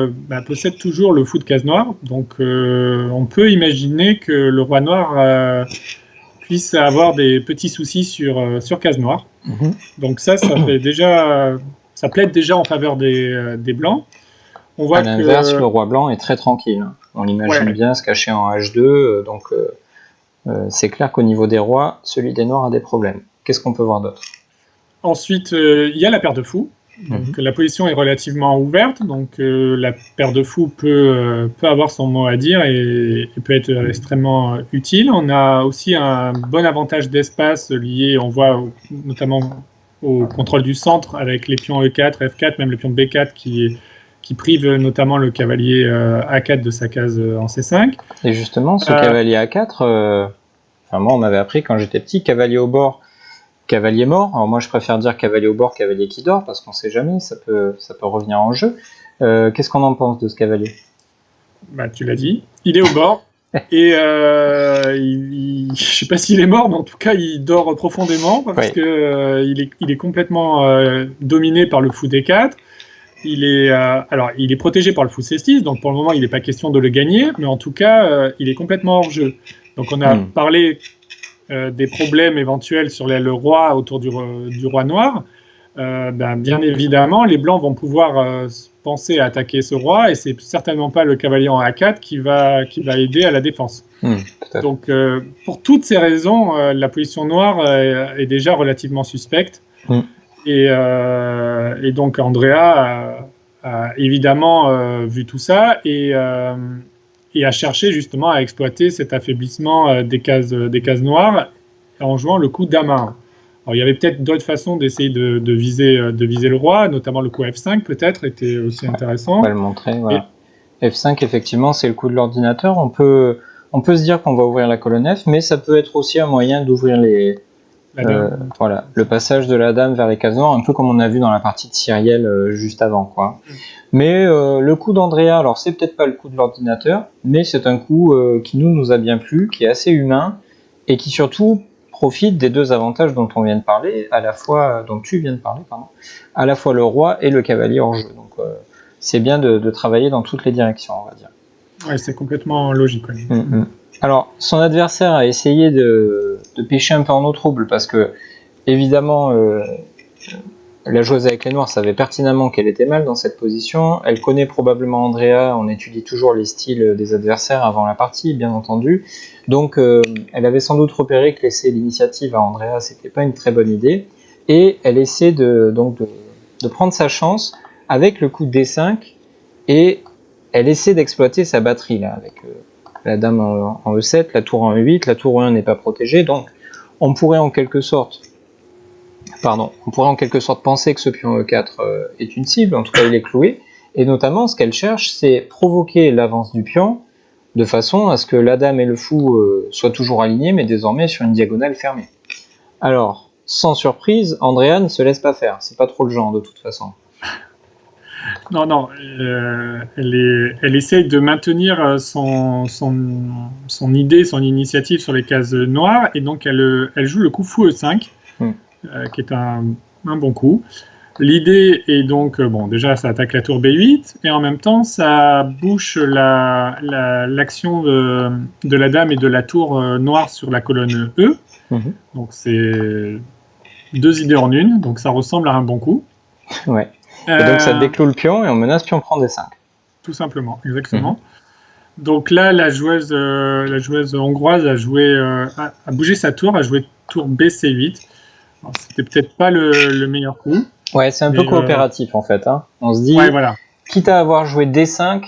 possèdent toujours le fou de case noire, donc on peut imaginer que le roi noir puisse avoir des petits soucis sur case noire. Donc ça fait déjà, ça plaide déjà en faveur des blancs. On voit à l'inverse, le roi blanc est très tranquille. On l'imagine bien se cacher en H2, donc c'est clair qu'au niveau des rois, celui des noirs a des problèmes. Qu'est-ce qu'on peut voir d'autre ? Ensuite, il y a la paire de fou. Donc, la position est relativement ouverte, donc la paire de fou peut avoir son mot à dire et peut être extrêmement utile. On a aussi un bon avantage d'espace lié, on voit notamment au contrôle du centre avec les pions E4, F4, même le pion B4 qui prive notamment le cavalier A4 de sa case en C5. Et justement, ce cavalier A4, moi on m'avait appris quand j'étais petit, cavalier au bord, cavalier mort. Alors moi je préfère dire cavalier au bord, cavalier qui dort, parce qu'on sait jamais, ça peut revenir en jeu. Qu'est-ce qu'on en pense de ce cavalier? Bah, tu l'as dit, il est au bord. Et je ne sais pas s'il est mort, mais en tout cas il dort profondément parce que il est complètement dominé par le fou D4. Il est protégé par le fou C6, donc pour le moment il n'est pas question de le gagner, mais en tout cas il est complètement hors jeu. Donc on a parlé des problèmes éventuels sur le roi autour du roi noir. Bien évidemment, les blancs vont pouvoir penser à attaquer ce roi, et c'est certainement pas le cavalier en A4 qui va aider à la défense. Donc, pour toutes ces raisons, la position noire est déjà relativement suspecte. Et donc, Andrea a évidemment vu tout ça et a cherché justement à exploiter cet affaiblissement des cases noires en jouant le coup d'A1. Alors, il y avait peut-être d'autres façons d'essayer de viser le roi, notamment le coup F5 peut-être était aussi intéressant. On va le montrer, voilà. F5, effectivement, c'est le coup de l'ordinateur. On peut se dire qu'on va ouvrir la colonne F, mais ça peut être aussi un moyen d'ouvrir le passage de la dame vers les cases noires, un peu comme on a vu dans la partie de Cyrielle juste avant, quoi. Mais le coup d'Andrea, alors c'est peut-être pas le coup de l'ordinateur, mais c'est un coup qui nous a bien plu, qui est assez humain, et qui surtout profite des deux avantages dont on vient de parler, dont tu viens de parler, à la fois le roi et le cavalier hors jeu. Donc c'est bien de travailler dans toutes les directions, on va dire. Ouais, c'est complètement logique. Alors, son adversaire a essayé de pêcher un peu en eau trouble, parce que évidemment la joueuse avec les noirs savait pertinemment qu'elle était mal dans cette position. Elle connaît probablement Andrea, on étudie toujours les styles des adversaires avant la partie, bien entendu. Donc elle avait sans doute repéré que laisser l'initiative à Andrea, c'était pas une très bonne idée. Et elle essaie de prendre sa chance avec le coup de D5, et elle essaie d'exploiter sa batterie là, avec la dame en E7, la tour en E8, la tour E1 n'est pas protégée, donc on pourrait en quelque sorte penser que ce pion E4 est une cible, en tout cas il est cloué, et notamment ce qu'elle cherche, c'est provoquer l'avance du pion de façon à ce que la dame et le fou soient toujours alignés, mais désormais sur une diagonale fermée. Alors, sans surprise, Andrea ne se laisse pas faire, c'est pas trop le genre de toute façon. Non, elle essaye de maintenir son idée, son initiative sur les cases noires, et donc elle joue le coup fou E5, qui est un bon coup. L'idée est donc, déjà ça attaque la tour B8, et en même temps ça bouche l'action de la dame et de la tour noire sur la colonne E. Donc c'est deux idées en une, donc ça ressemble à un bon coup. Ouais. Et donc ça décloue le pion et on menace pion prend D5. Tout simplement, exactement. Donc là, la joueuse hongroise a bougé sa tour, a joué tour BC8. C'était peut-être pas le meilleur coup. Ouais, c'est un peu coopératif en fait. On se dit, quitte à avoir joué D5,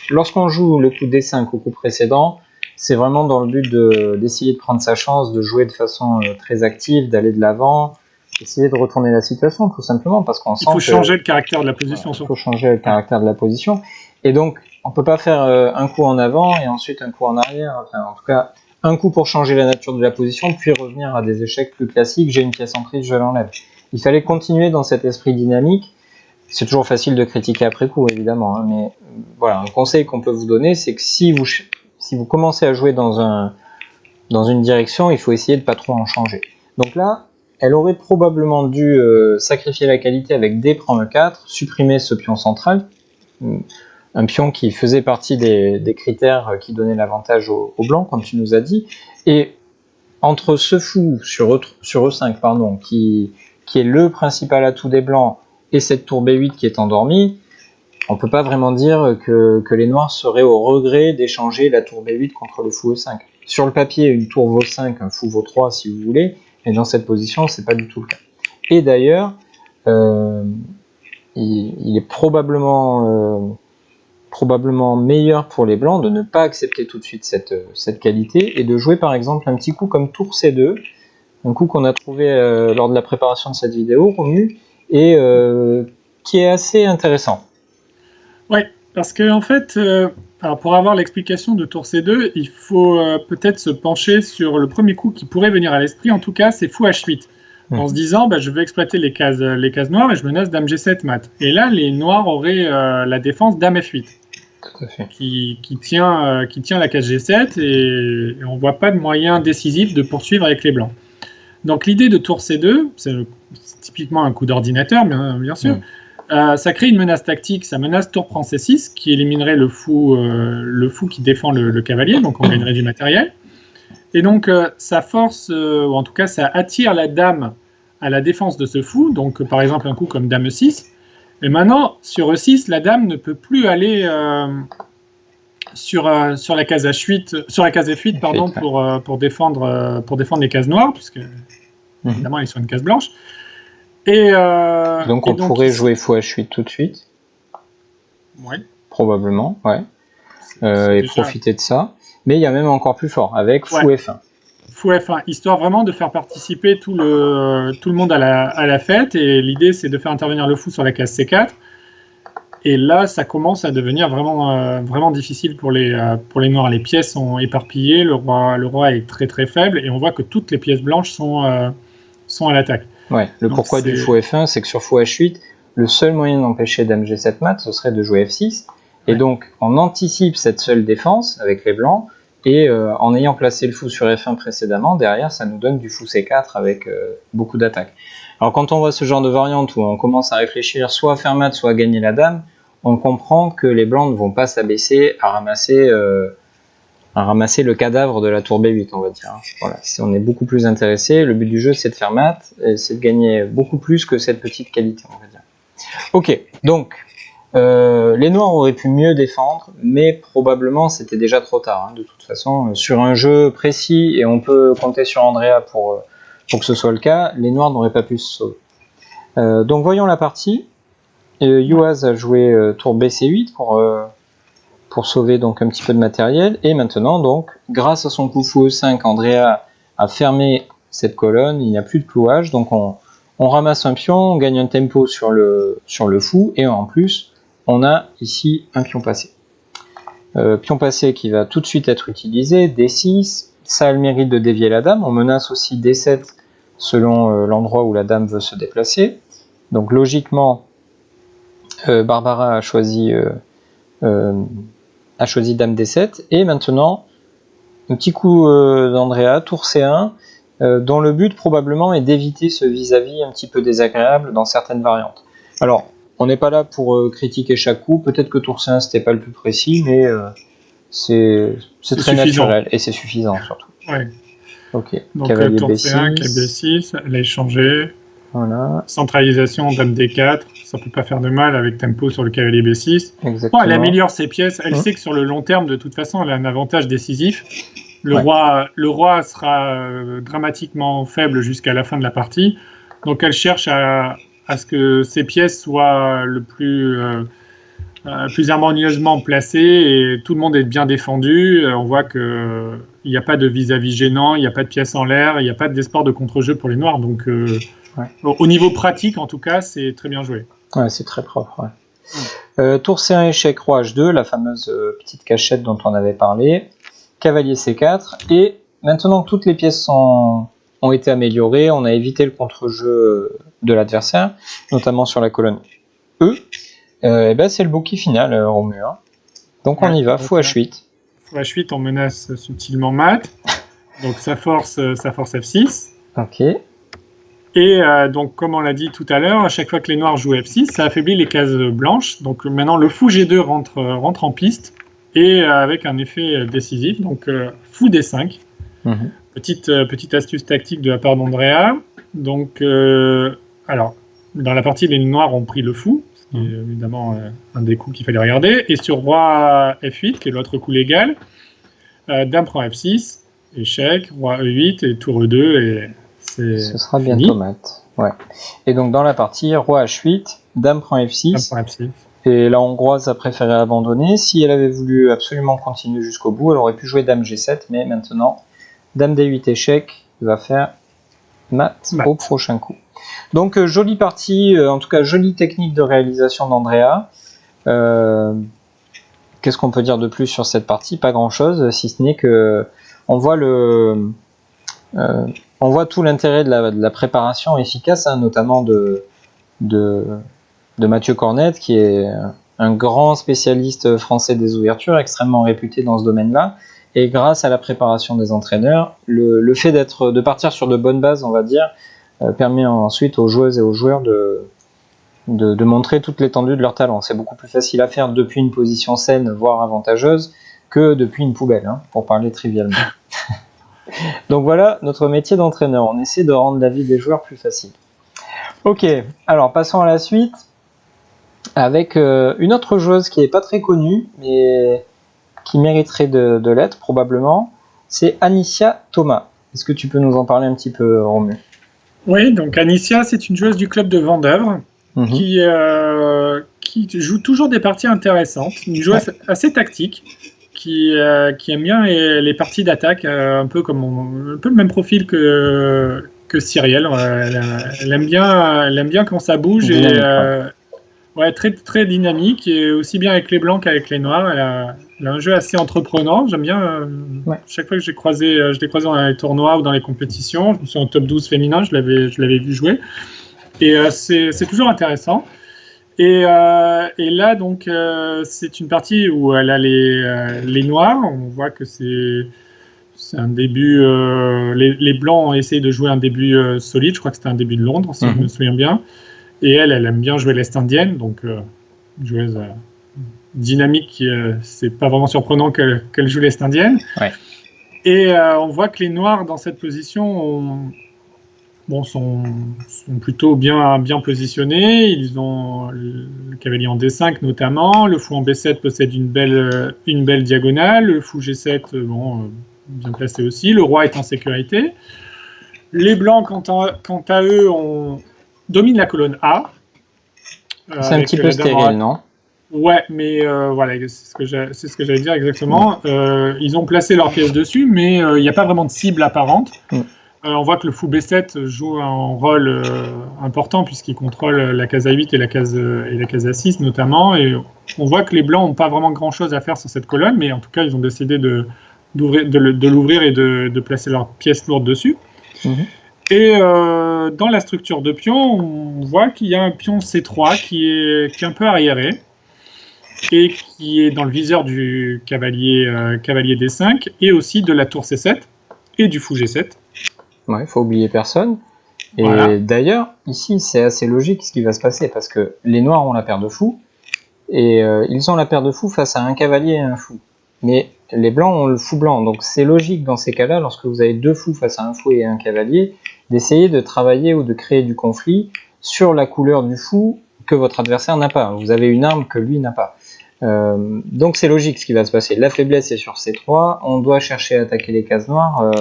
lorsqu'on joue le coup D5 au coup précédent, c'est vraiment dans le but d'essayer de prendre sa chance, de jouer de façon très active, d'aller de l'avant, essayer de retourner la situation tout simplement, parce qu'on sent il faut changer le caractère de la position. Il faut changer le caractère de la position, et donc on peut pas faire un coup en avant et ensuite un coup en arrière, en tout cas un coup pour changer la nature de la position, puis revenir à des échecs plus classiques, j'ai une pièce en prise, je l'enlève. Il fallait continuer dans cet esprit dynamique. C'est toujours facile de critiquer après coup évidemment, mais voilà, un conseil qu'on peut vous donner, c'est que si vous commencez à jouer dans une direction, il faut essayer de pas trop en changer. Donc là, elle aurait probablement dû sacrifier la qualité avec D prend E4, supprimer ce pion central, un pion qui faisait partie des critères qui donnaient l'avantage au blanc, comme tu nous as dit, et entre ce fou sur E5, qui est le principal atout des blancs, et cette tour B8 qui est endormie, on peut pas vraiment dire que les noirs seraient au regret d'échanger la tour B8 contre le fou E5. Sur le papier, une tour vaut 5, un fou vaut 3 si vous voulez, mais dans cette position, c'est pas du tout le cas. Et d'ailleurs, il est probablement meilleur pour les blancs de ne pas accepter tout de suite cette qualité et de jouer par exemple un petit coup comme tour C2, un coup qu'on a trouvé lors de la préparation de cette vidéo, Romu, et qui est assez intéressant. Oui, parce que en fait, alors pour avoir l'explication de tour C2, il faut peut-être se pencher sur le premier coup qui pourrait venir à l'esprit, en tout cas, c'est fou H8. En se disant, je vais exploiter les cases noires et je menace dame G7 mat. Et là, les noirs auraient la défense dame F8. Tout à fait. Qui tient la case G7 et on ne voit pas de moyen décisif de poursuivre avec les blancs. Donc l'idée de tour C2, c'est typiquement un coup d'ordinateur, bien sûr. Ça crée une menace tactique, ça menace tour prend C6 qui éliminerait le fou qui défend le cavalier, donc on gagnerait du matériel. Et donc ça force, ou en tout cas ça attire la dame à la défense de ce fou, donc par exemple un coup comme dame E6. Et maintenant, sur E6, la dame ne peut plus aller sur la case H8, sur la case F8, pardon, pour défendre les cases noires, puisque évidemment elle est sur une case blanche. Donc on pourrait jouer fou H8 tout de suite. Ouais. Probablement, ouais. Et déjà profiter de ça. Mais il y a même encore plus fort, avec fou F1. Fou F1, histoire vraiment de faire participer tout le monde à la fête. Et l'idée, c'est de faire intervenir le fou sur la case C4. Et là, ça commence à devenir vraiment difficile pour les noirs. Les pièces sont éparpillées, le roi est très très faible, et on voit que toutes les pièces blanches sont à l'attaque. Ouais, le donc pourquoi du fou F1, c'est que sur fou H8, le seul moyen d'empêcher dame G7 mat, ce serait de jouer F6. Et donc, on anticipe cette seule défense avec les blancs, et en ayant placé le fou sur F1 précédemment, derrière, ça nous donne du fou C4 avec beaucoup d'attaques. Alors, quand on voit ce genre de variante où on commence à réfléchir soit à faire mat, soit à gagner la dame, on comprend que les blancs ne vont pas s'abaisser à ramasser le cadavre de la tour B8, on va dire. Voilà. Si on est beaucoup plus intéressé, le but du jeu, c'est de faire mat, et c'est de gagner beaucoup plus que cette petite qualité, on va dire. Ok, donc, les noirs auraient pu mieux défendre, mais probablement c'était déjà trop tard. De toute façon, sur un jeu précis, et on peut compter sur Andrea pour que ce soit le cas, les noirs n'auraient pas pu se sauver. Donc voyons la partie. Yuaz a joué tour BC8 pour sauver donc un petit peu de matériel, et maintenant donc grâce à son coup fou E5, Andrea a fermé cette colonne, il n'y a plus de clouage, donc on ramasse un pion, on gagne un tempo sur le fou, et en plus on a ici un pion passé. Pion passé qui va tout de suite être utilisé, D6, ça a le mérite de dévier la dame, on menace aussi D7 selon l'endroit où la dame veut se déplacer, donc logiquement Barbara a choisi dame D7, et maintenant un petit coup d'Andrea, tour C1, dont le but probablement est d'éviter ce vis-à-vis un petit peu désagréable dans certaines variantes. Alors, on n'est pas là pour critiquer chaque coup, peut-être que tour C1 c'était pas le plus précis, mais c'est très naturel, et c'est suffisant surtout. Ouais. Ok, donc cavalier tour B6. C1, cavalier B6, elle a échangé. Voilà. Centralisation, dame D4, ça peut pas faire de mal avec tempo sur le cavalier B6. Exactement. Bon, elle améliore ses pièces, elle sait que sur le long terme, de toute façon, elle a un avantage décisif. Le roi sera dramatiquement faible jusqu'à la fin de la partie, donc elle cherche à ce que ses pièces soient le plus harmonieusement placées et tout le monde est bien défendu. On voit qu'il n'y a pas de vis-à-vis gênant, il n'y a pas de pièces en l'air, il n'y a pas d'espoir de contre-jeu pour les noirs, donc au niveau pratique, en tout cas, c'est très bien joué. Ouais, c'est très propre. Ouais. Tour C1 échec, roi H2, la fameuse petite cachette dont on avait parlé. Cavalier C4. Et maintenant que toutes les pièces ont été améliorées, on a évité le contre-jeu de l'adversaire, notamment sur la colonne E. Et ben c'est le bouquet final, Romu. Donc on y va, fou H8. Fou H8, on menace subtilement mat. Donc ça force F6. Ok. Et donc, comme on l'a dit tout à l'heure, à chaque fois que les noirs jouent F6, ça affaiblit les cases blanches. Donc maintenant, le fou G2 rentre en piste, et avec un effet décisif. Donc, fou D5. Petite astuce tactique de la part d'Andrea. Donc, alors, dans la partie, les noirs ont pris le fou, ce qui est évidemment un des coups qu'il fallait regarder. Et sur roi F8, qui est l'autre coup légal, dame prend F6, échec, roi E8 et tour E2, et ce sera bientôt mat. Ouais. Et donc dans la partie, roi H8, dame prend F6. Dame prend F6. Et la hongroise a préféré abandonner. Si elle avait voulu absolument continuer jusqu'au bout, elle aurait pu jouer dame G7, mais maintenant, dame D8 échec, va faire mat au prochain coup. Donc jolie partie, en tout cas jolie technique de réalisation d'Andrea. Qu'est-ce qu'on peut dire de plus sur cette partie? Pas grand-chose, si ce n'est que on voit tout l'intérêt de la préparation efficace, hein, notamment de Mathieu Cornette, qui est un grand spécialiste français des ouvertures, extrêmement réputé dans ce domaine-là. Et grâce à la préparation des entraîneurs, le fait de partir sur de bonnes bases, on va dire, permet ensuite aux joueuses et aux joueurs de montrer toute l'étendue de leur talent. C'est beaucoup plus facile à faire depuis une position saine, voire avantageuse, que depuis une poubelle, hein, pour parler trivialement. Donc voilà notre métier d'entraîneur. On essaie de rendre la vie des joueurs plus facile. Ok, alors passons à la suite avec une autre joueuse qui n'est pas très connue, mais qui mériterait de l'être probablement. C'est Anicia Thomas. Est-ce que tu peux nous en parler un petit peu, Romu? Oui, donc Anicia, c'est une joueuse du club de Vendeuvre qui joue toujours des parties intéressantes. Une joueuse assez tactique qui aime bien les parties d'attaque, un peu le même profil que Cyrielle. Elle aime bien quand ça bouge très, très dynamique, et aussi bien avec les blancs qu'avec les noirs. Elle a un jeu assez entreprenant. J'aime bien. Chaque fois que je l'ai croisé dans les tournois ou dans les compétitions, je me suis en top 12 féminin, je l'avais vu jouer. Et c'est toujours intéressant. Et là, donc, c'est une partie où elle a les noirs. On voit que c'est un début. Les blancs ont essayé de jouer un début solide. Je crois que c'était un début de Londres, si je me souviens bien. Et elle aime bien jouer l'Est indienne, donc une joueuse dynamique. C'est pas vraiment surprenant qu'elle joue l'Est indienne. Ouais. Et on voit que les noirs dans cette position sont plutôt bien positionnés. Ils ont le cavalier en D5 notamment. Le fou en B7 possède une belle diagonale. Le fou G7, bien placé aussi. Le roi est en sécurité. Les blancs, quant à eux, dominent la colonne A. C'est un petit peu stérile, non? Ouais, mais voilà, c'est ce que j'allais dire exactement. Ils ont placé leur pièce dessus, mais il n'y a pas vraiment de cible apparente. On voit que le fou B7 joue un rôle important puisqu'il contrôle la case A8 et la case A6 notamment. Et on voit que les blancs n'ont pas vraiment grand-chose à faire sur cette colonne, mais en tout cas, ils ont décidé de l'ouvrir et de placer leur pièce lourde dessus. Et dans la structure de pion, on voit qu'il y a un pion C3 qui est un peu arriéré et qui est dans le viseur du cavalier D5 et aussi de la tour C7 et du fou G7. Ouais, il faut oublier personne. Et d'ailleurs, ici, c'est assez logique ce qui va se passer parce que les noirs ont la paire de fous et ils ont la paire de fous face à un cavalier et un fou. Mais les blancs ont le fou blanc, donc c'est logique dans ces cas-là, lorsque vous avez deux fous face à un fou et un cavalier, d'essayer de travailler ou de créer du conflit sur la couleur du fou que votre adversaire n'a pas. Vous avez une arme que lui n'a pas. Donc c'est logique ce qui va se passer. La faiblesse est sur C3, on doit chercher à attaquer les cases noires.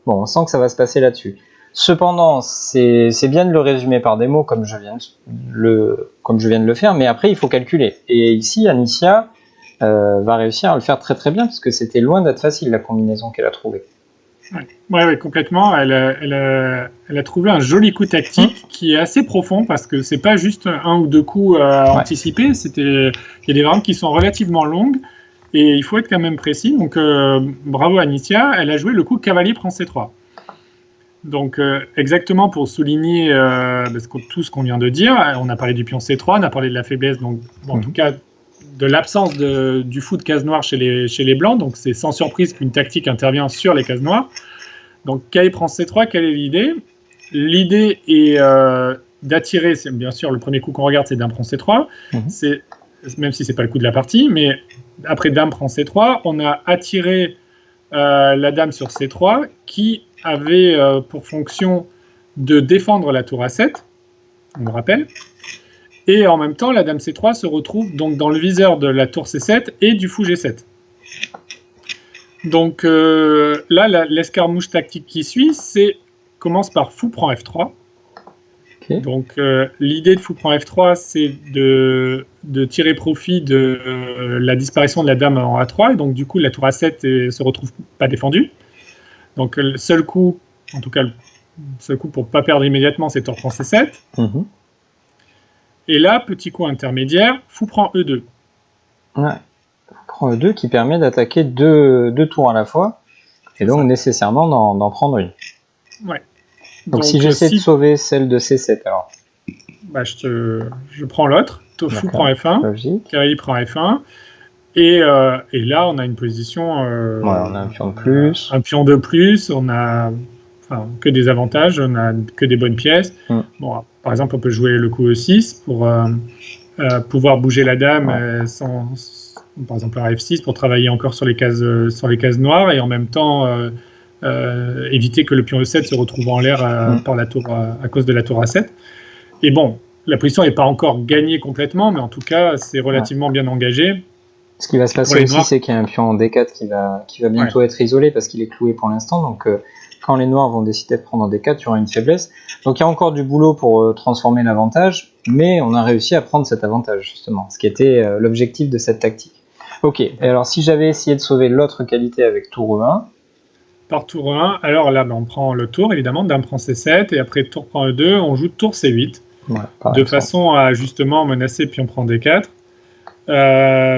On sent que ça va se passer là-dessus. Cependant, c'est bien de le résumer par des mots comme je viens de le faire, mais après il faut calculer. Et ici, Anicia va réussir à le faire très très bien parce que c'était loin d'être facile la combinaison qu'elle a trouvée. Oui, complètement. Elle a trouvé un joli coup tactique qui est assez profond parce que c'est pas juste un ou deux coups anticipés. Il y a des variantes qui sont relativement longues et il faut être quand même précis. Donc bravo Anicia, elle a joué le coup cavalier prend C3. Donc exactement pour souligner tout ce qu'on vient de dire. On a parlé du pion C3, on a parlé de la faiblesse, donc en tout cas de l'absence du fou de case noire chez les blancs, donc c'est sans surprise qu'une tactique intervient sur les cases noires. Donc cavalier prend C3, quelle est l'idée? L'idée est d'attirer, bien sûr le premier coup qu'on regarde c'est dame prend C3, même si c'est pas le coup de la partie, mais après dame prend C3, on a attiré la dame sur C3 qui avait pour fonction de défendre la tour A7, on le rappelle. Et en même temps, la dame C3 se retrouve donc dans le viseur de la tour C7 et du fou G7. Donc là, l'escarmouche tactique qui suit, commence par fou prend F3. Ok. Donc l'idée de fou prend F3, c'est de tirer profit de la disparition de la dame en A3, et donc du coup la tour A7 se retrouve pas défendue. Donc le seul coup, en tout cas le seul coup pour pas perdre immédiatement, c'est tour prend C7. Mhm. Et là, petit coup intermédiaire, fou prend E2. Ouais. Prend E2 qui permet d'attaquer deux tours à la fois, et donc nécessairement d'en prendre une. Ouais. Donc si j'essaie de sauver celle de C7, alors bah, je prends l'autre, fou prend F1, logique. cavalier prend F1, et là on a une position... Ouais, on a un pion de plus. Un pion de plus, on a que des avantages, on a que des bonnes pièces. Bon, par exemple, on peut jouer le coup E6 pour pouvoir bouger la dame par exemple un F6 pour travailler encore sur les cases noires, et en même temps éviter que le pion E7 se retrouve en l'air par la tour, à cause de la tour A7. Et bon, la position n'est pas encore gagnée complètement, mais en tout cas, c'est relativement bien engagé. Ce qui va se passer aussi, c'est qu'il y a un pion en D4 qui va bientôt être isolé parce qu'il est cloué pour l'instant. Donc, quand les noirs vont décider de prendre en D4, il y aura une faiblesse. Donc, il y a encore du boulot pour transformer l'avantage, mais on a réussi à prendre cet avantage, justement, ce qui était l'objectif de cette tactique. Ok, et alors si j'avais essayé de sauver l'autre qualité avec tour E1. Par tour E1, alors là, on prend le tour, évidemment, dame prend C7, et après tour prend E2, on joue tour C8, de façon à justement menacer pion prend D4.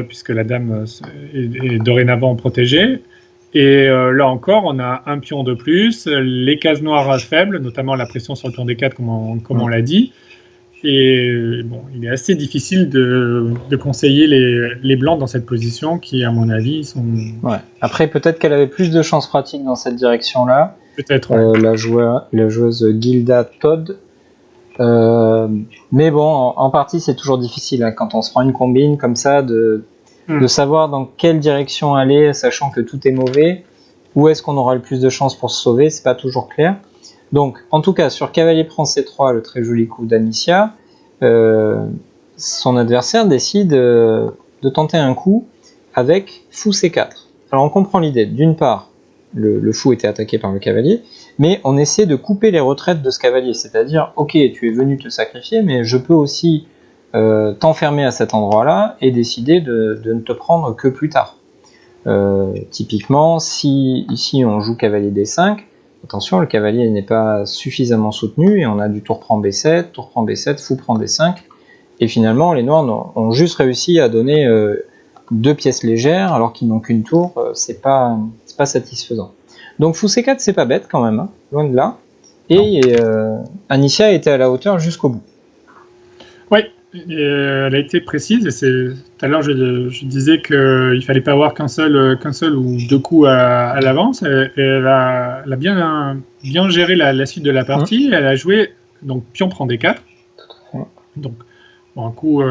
Puisque la dame est dorénavant protégée. Et là encore, on a un pion de plus, les cases noires faibles, notamment la pression sur le pion D4, comme on l'a dit. Et bon, il est assez difficile de conseiller les blancs dans cette position qui, à mon avis, sont... Ouais. Après, peut-être qu'elle avait plus de chances pratiques dans cette direction-là. Peut-être, la joueuse Gilda Todd. Mais bon, en partie c'est toujours difficile hein, quand on se prend une combine comme ça de savoir dans quelle direction aller, sachant que tout est mauvais. Où est-ce qu'on aura le plus de chances pour se sauver, c'est pas toujours clair. Donc, en tout cas, sur cavalier prend C3, le très joli coup d'Anicia, son adversaire décide de tenter un coup avec fou C4. Alors on comprend l'idée. D'une part, le fou était attaqué par le cavalier, mais on essaie de couper les retraites de ce cavalier, c'est-à-dire, ok, tu es venu te sacrifier, mais je peux aussi t'enfermer à cet endroit-là et décider de ne te prendre que plus tard. Typiquement, si ici on joue cavalier D5, attention, le cavalier n'est pas suffisamment soutenu et on a du tour prend B7, tour prend B7, fou prend D5, et finalement les noirs ont juste réussi à donner deux pièces légères alors qu'ils n'ont qu'une tour, c'est pas satisfaisant. Donc fou C4 c'est pas bête quand même, hein, loin de là. Et Anicia était à la hauteur jusqu'au bout. Oui, elle a été précise. Et tout à l'heure je disais qu'il fallait pas avoir qu'un seul ou deux coups à l'avance. Elle a bien géré la suite de la partie. Elle a joué donc pion prend D4. Donc bon, un coup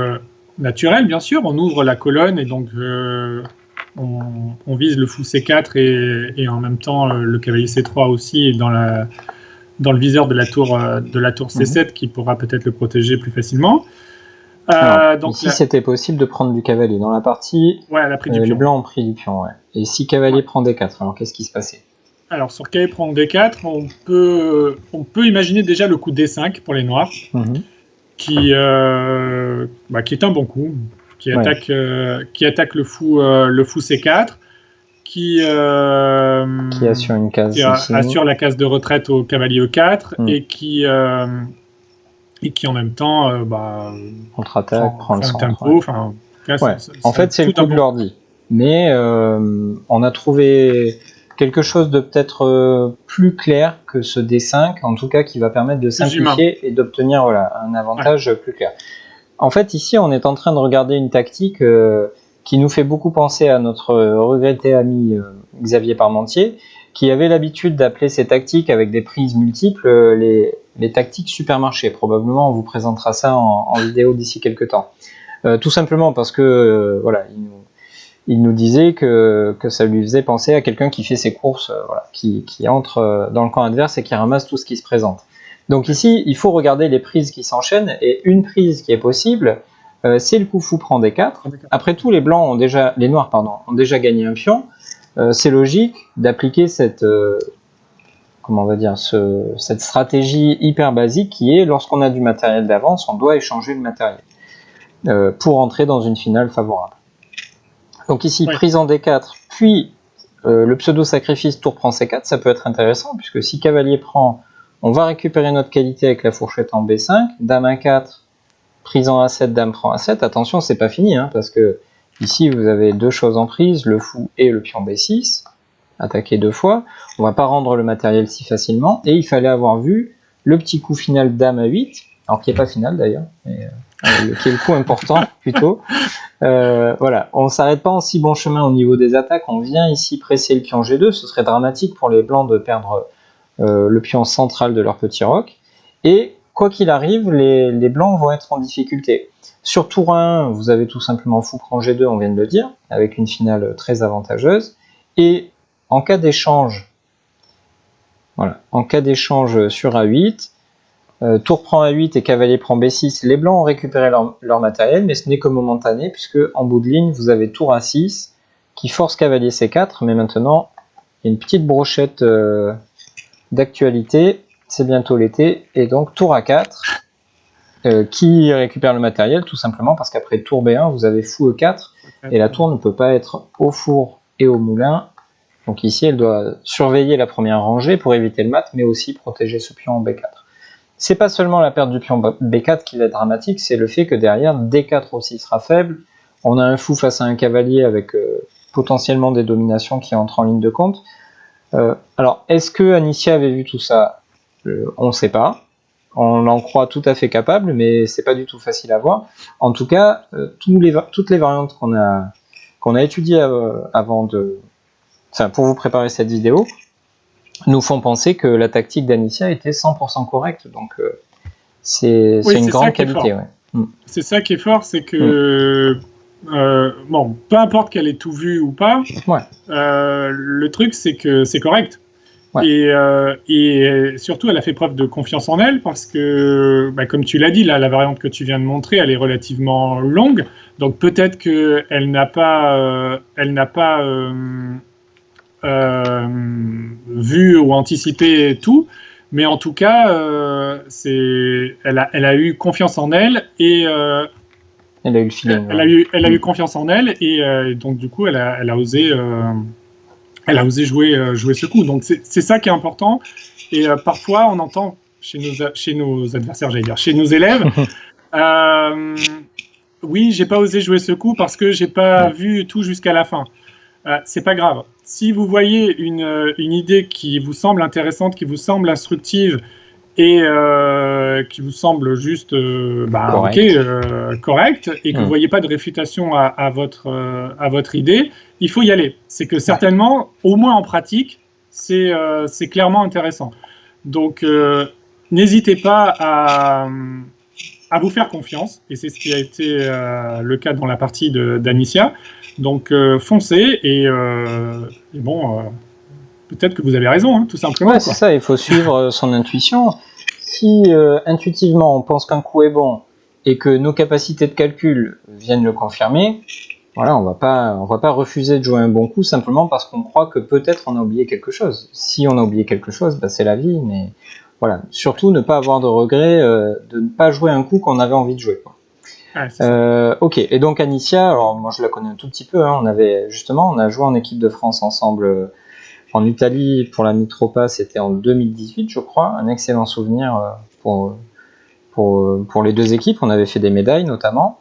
naturel bien sûr. On ouvre la colonne et donc on vise le fou C4 et en même temps le cavalier C3 aussi est dans le viseur de la tour C7 qui pourra peut-être le protéger plus facilement. Donc ici c'était possible de prendre du cavalier. Dans la partie, elle a pris du pion. Les blancs ont pris du pion. Ouais. Et si cavalier prend D4, alors qu'est-ce qui se passait? Alors sur cavalier prend D4, on peut imaginer déjà le coup D5 pour les noirs, qui est un bon coup. Qui attaque le fou C4, qui assure une case assure la case de retraite au cavalier E4 et qui en même temps contre-attaque, prend le centre. Tempo, en fait, c'est le coup de l'ordi. Mais on a trouvé quelque chose de peut-être plus clair que ce D5, en tout cas qui va permettre de simplifier et d'obtenir un avantage plus clair. En fait, ici, on est en train de regarder une tactique qui nous fait beaucoup penser à notre regretté ami Xavier Parmentier, qui avait l'habitude d'appeler ces tactiques avec des prises multiples les tactiques supermarché. Probablement, on vous présentera ça en vidéo d'ici quelques temps. Tout simplement parce que il nous disait que ça lui faisait penser à quelqu'un qui fait ses courses, qui entre dans le camp adverse et qui ramasse tout ce qui se présente. Donc ici, il faut regarder les prises qui s'enchaînent, et une prise qui est possible, c'est le coup fou prend D4. Après tout, les noirs ont déjà gagné un pion. C'est logique d'appliquer cette comment on va dire, cette stratégie hyper basique qui est, lorsqu'on a du matériel d'avance, on doit échanger le matériel pour entrer dans une finale favorable. Donc ici, prise en D4, puis le pseudo-sacrifice tour prend C4, ça peut être intéressant, puisque si cavalier prend, on va récupérer notre qualité avec la fourchette en B5, dame A4, prise en A7, dame prend A7, attention, c'est pas fini, hein, parce que ici vous avez deux choses en prise, le fou et le pion B6, attaquer deux fois, on va pas rendre le matériel si facilement, et il fallait avoir vu le petit coup final dame A8, alors qui n'est pas final d'ailleurs, mais qui est le coup important plutôt. Voilà, on s'arrête pas en si bon chemin au niveau des attaques, on vient ici presser le pion G2, ce serait dramatique pour les blancs de perdre le pion central de leur petit roc, et quoi qu'il arrive, les blancs vont être en difficulté. Sur tour 1, vous avez tout simplement fou prend G2, on vient de le dire, avec une finale très avantageuse, et en cas d'échange, voilà, en cas d'échange sur A8, tour prend A8 et cavalier prend B6, les blancs ont récupéré leur matériel, mais ce n'est que momentané, puisque en bout de ligne, vous avez tour A6 qui force cavalier C4, mais maintenant, il y a une petite brochette d'actualité, c'est bientôt l'été, et donc tour A4 qui récupère le matériel, tout simplement parce qu'après tour B1, vous avez fou E4, et la tour ne peut pas être au four et au moulin, donc ici, elle doit surveiller la première rangée pour éviter le mat, mais aussi protéger ce pion en B4. C'est pas seulement la perte du pion B4 qui va être dramatique, c'est le fait que derrière, D4 aussi sera faible. On a un fou face à un cavalier avec potentiellement des dominations qui entrent en ligne de compte. Alors, est-ce que Anicia avait vu tout ça? On ne sait pas. On l'en croit tout à fait capable, mais c'est pas du tout facile à voir. En tout cas, toutes les variantes qu'on a étudiées avant pour vous préparer cette vidéo, nous font penser que la tactique d'Anicia était 100% correcte, donc c'est une grande qualité. Ouais. C'est ça qui est fort, c'est que bon, peu importe qu'elle ait tout vu ou pas, le truc c'est que c'est correct. Ouais. Et surtout, elle a fait preuve de confiance en elle parce que, comme tu l'as dit, là, la variante que tu viens de montrer, elle est relativement longue, donc peut-être qu'elle n'a pas, vu ou anticipé tout, mais en tout cas, elle a eu confiance en elle et elle a eu le feeling. Elle a eu confiance en elle et donc du coup, elle a osé jouer ce coup. Donc c'est ça qui est important. Et parfois, on entend chez nos adversaires, j'allais dire, chez nos élèves. Oui, j'ai pas osé jouer ce coup parce que j'ai pas vu tout jusqu'à la fin. C'est pas grave. Si vous voyez une idée qui vous semble intéressante, qui vous semble instructive et qui vous semble juste correct et que vous voyez pas de réfutation à votre idée, il faut y aller. C'est que certainement, au moins en pratique, c'est clairement intéressant. Donc, n'hésitez pas à vous faire confiance, et c'est ce qui a été le cas dans la partie d'Anicia. Donc foncez et bon, peut-être que vous avez raison, hein, tout simplement. Ouais, c'est ça, il faut suivre son intuition. Si intuitivement on pense qu'un coup est bon et que nos capacités de calcul viennent le confirmer, voilà, on va pas refuser de jouer un bon coup simplement parce qu'on croit que peut-être on a oublié quelque chose. Si on a oublié quelque chose, c'est la vie, mais voilà, surtout ne pas avoir de regret de ne pas jouer un coup qu'on avait envie de jouer, quoi. Ok, et donc Anicia, alors moi je la connais un tout petit peu, hein, on a joué en équipe de France ensemble en Italie pour la Mitropa, c'était en 2018 je crois, un excellent souvenir pour les deux équipes, on avait fait des médailles notamment,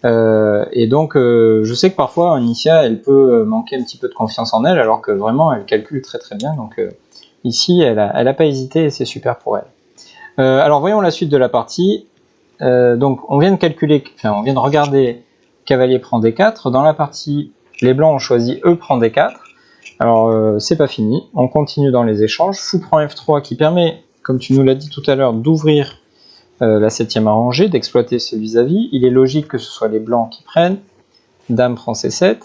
et donc je sais que parfois Anicia elle peut manquer un petit peu de confiance en elle, alors que vraiment elle calcule très très bien, donc ici elle a pas hésité et c'est super pour elle. Alors voyons la suite de la partie. Donc on vient de regarder cavalier prend D4. Dans la partie, les blancs ont choisi E prend D4. Alors c'est pas fini, on continue dans les échanges. Fou prend F3 qui permet, comme tu nous l'as dit tout à l'heure, d'ouvrir la 7e rangée, d'exploiter ce vis-à-vis. Il est logique que ce soit les blancs qui prennent. Dame prend C7.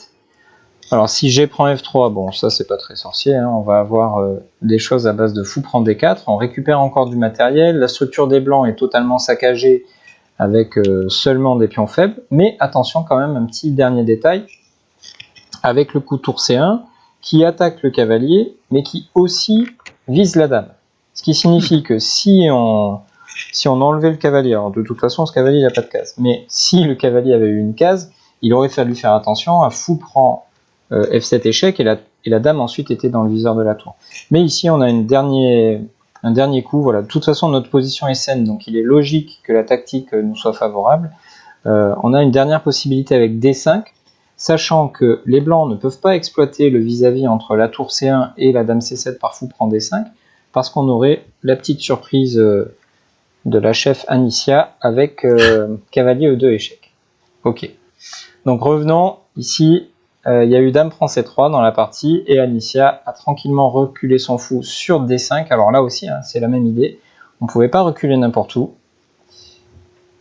Alors si G prend F3, bon ça c'est pas très sorcier, hein, on va avoir des choses à base de fou prend D4. On récupère encore du matériel. La structure des blancs est totalement saccagée avec seulement des pions faibles, mais attention quand même, un petit dernier détail, avec le coup tour C1, qui attaque le cavalier, mais qui aussi vise la dame. Ce qui signifie que si on enlevait le cavalier, alors de toute façon ce cavalier il n'a pas de case, mais si le cavalier avait eu une case, il aurait fallu faire attention à fou prend F7 échec et la dame ensuite était dans le viseur de la tour. Mais ici on a un dernier coup, voilà. De toute façon notre position est saine, donc il est logique que la tactique nous soit favorable. On a une dernière possibilité avec D5, sachant que les blancs ne peuvent pas exploiter le vis-à-vis entre la tour C1 et la dame C7 par fou prend D5, parce qu'on aurait la petite surprise de la chef Anicia avec cavalier E2 échec. Ok. Donc revenons, ici, il y a eu dame prend C3 dans la partie, et Anicia a tranquillement reculé son fou sur D5. Alors là aussi, hein, c'est la même idée. On ne pouvait pas reculer n'importe où.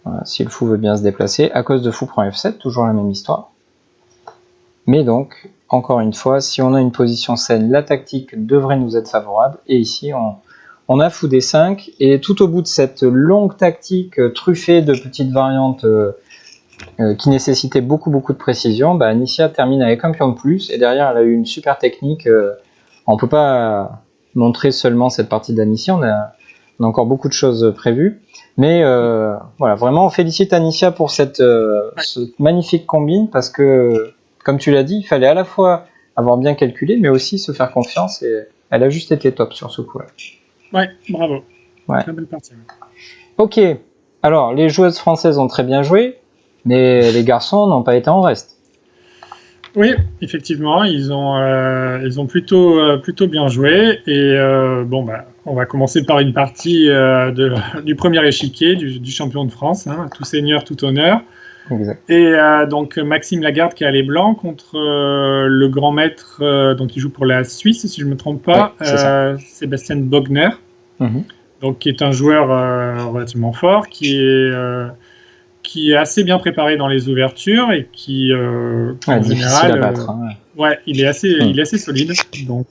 Voilà, si le fou veut bien se déplacer, à cause de fou prend F7, toujours la même histoire. Mais donc, encore une fois, si on a une position saine, la tactique devrait nous être favorable. Et ici, on a fou D5. Et tout au bout de cette longue tactique truffée de petites variantes qui nécessitait beaucoup de précision, Anicia termine avec un pion de plus. Et derrière, elle a eu une super technique. On ne peut pas montrer seulement cette partie d'Anicia. On a encore beaucoup de choses prévues. Mais voilà, vraiment, on félicite Anicia pour cette magnifique combine parce que, comme tu l'as dit, il fallait à la fois avoir bien calculé, mais aussi se faire confiance. Et elle a juste été top sur ce coup-là. Ouais, bravo. Ouais. Très belle partie. Ok, alors les joueuses françaises ont très bien joué, mais les garçons n'ont pas été en reste. Oui, effectivement, ils ont plutôt bien joué. Et on va commencer par une partie du premier échiquier du champion de France, hein, tout seigneur, tout honneur. Exact. Et donc Maxime Lagarde qui a les blancs contre le grand maître donc il joue pour la Suisse si je ne me trompe pas, Sébastien Bogner, donc qui est un joueur relativement fort, qui est assez bien préparé dans les ouvertures et qui en général à battre, il est assez solide, donc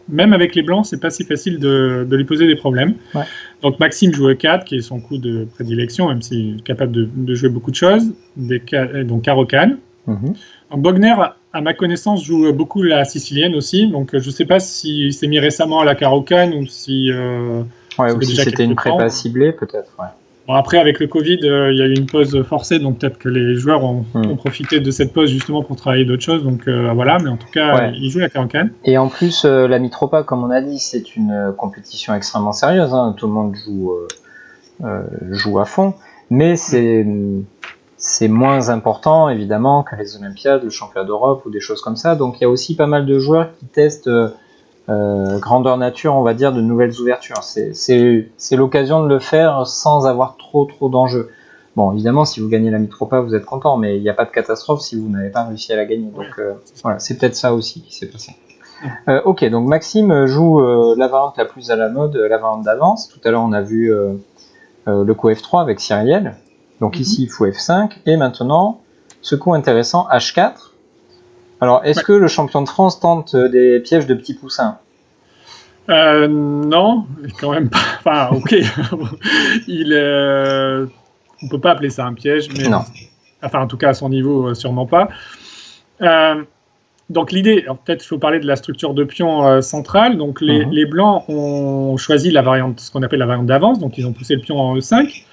même avec les blancs, c'est pas si facile de lui poser des problèmes. Ouais. Donc Maxime joue E4, qui est son coup de prédilection, même s'il est capable de jouer beaucoup de choses. Donc Caro-Can. Donc Bogner, à ma connaissance, joue beaucoup la sicilienne aussi. Donc je sais pas s'il s'est mis récemment à la Caro-Can ou si... ou si c'était une prépa ciblée, peut-être. Ouais. Bon, après, avec le Covid, il y a eu une pause forcée, donc peut-être que les joueurs ont profité de cette pause justement pour travailler d'autres choses. Donc voilà, mais en tout cas, ils jouent la Caro-Can. Et en plus, la Mitropa, comme on a dit, c'est une compétition extrêmement sérieuse. Hein. Tout le monde joue à fond, mais c'est moins important, évidemment, que les Olympiades, le championnat d'Europe ou des choses comme ça. Donc il y a aussi pas mal de joueurs qui testent... grandeur nature, on va dire, de nouvelles ouvertures. C'est l'occasion de le faire sans avoir trop d'enjeux. Bon, évidemment, si vous gagnez la Mitropa, vous êtes content, mais il n'y a pas de catastrophe si vous n'avez pas réussi à la gagner. Donc voilà, c'est peut-être ça aussi qui s'est passé. Ok, donc Maxime joue la variante la plus à la mode, la variante d'avance. Tout à l'heure, on a vu le coup F3 avec Cyrielle. Donc ici, il faut F5. Et maintenant, ce coup intéressant, H4. Alors, est-ce que le champion de France tente des pièges de petits poussins ? Non, quand même pas. Enfin, ok. On peut pas appeler ça un piège, mais non. Enfin, en tout cas à son niveau, sûrement pas. Donc l'idée, peut-être il faut parler de la structure de pion centrale. Donc les blancs ont choisi la variante, ce qu'on appelle la variante d'avance. Donc ils ont poussé le pion en E5.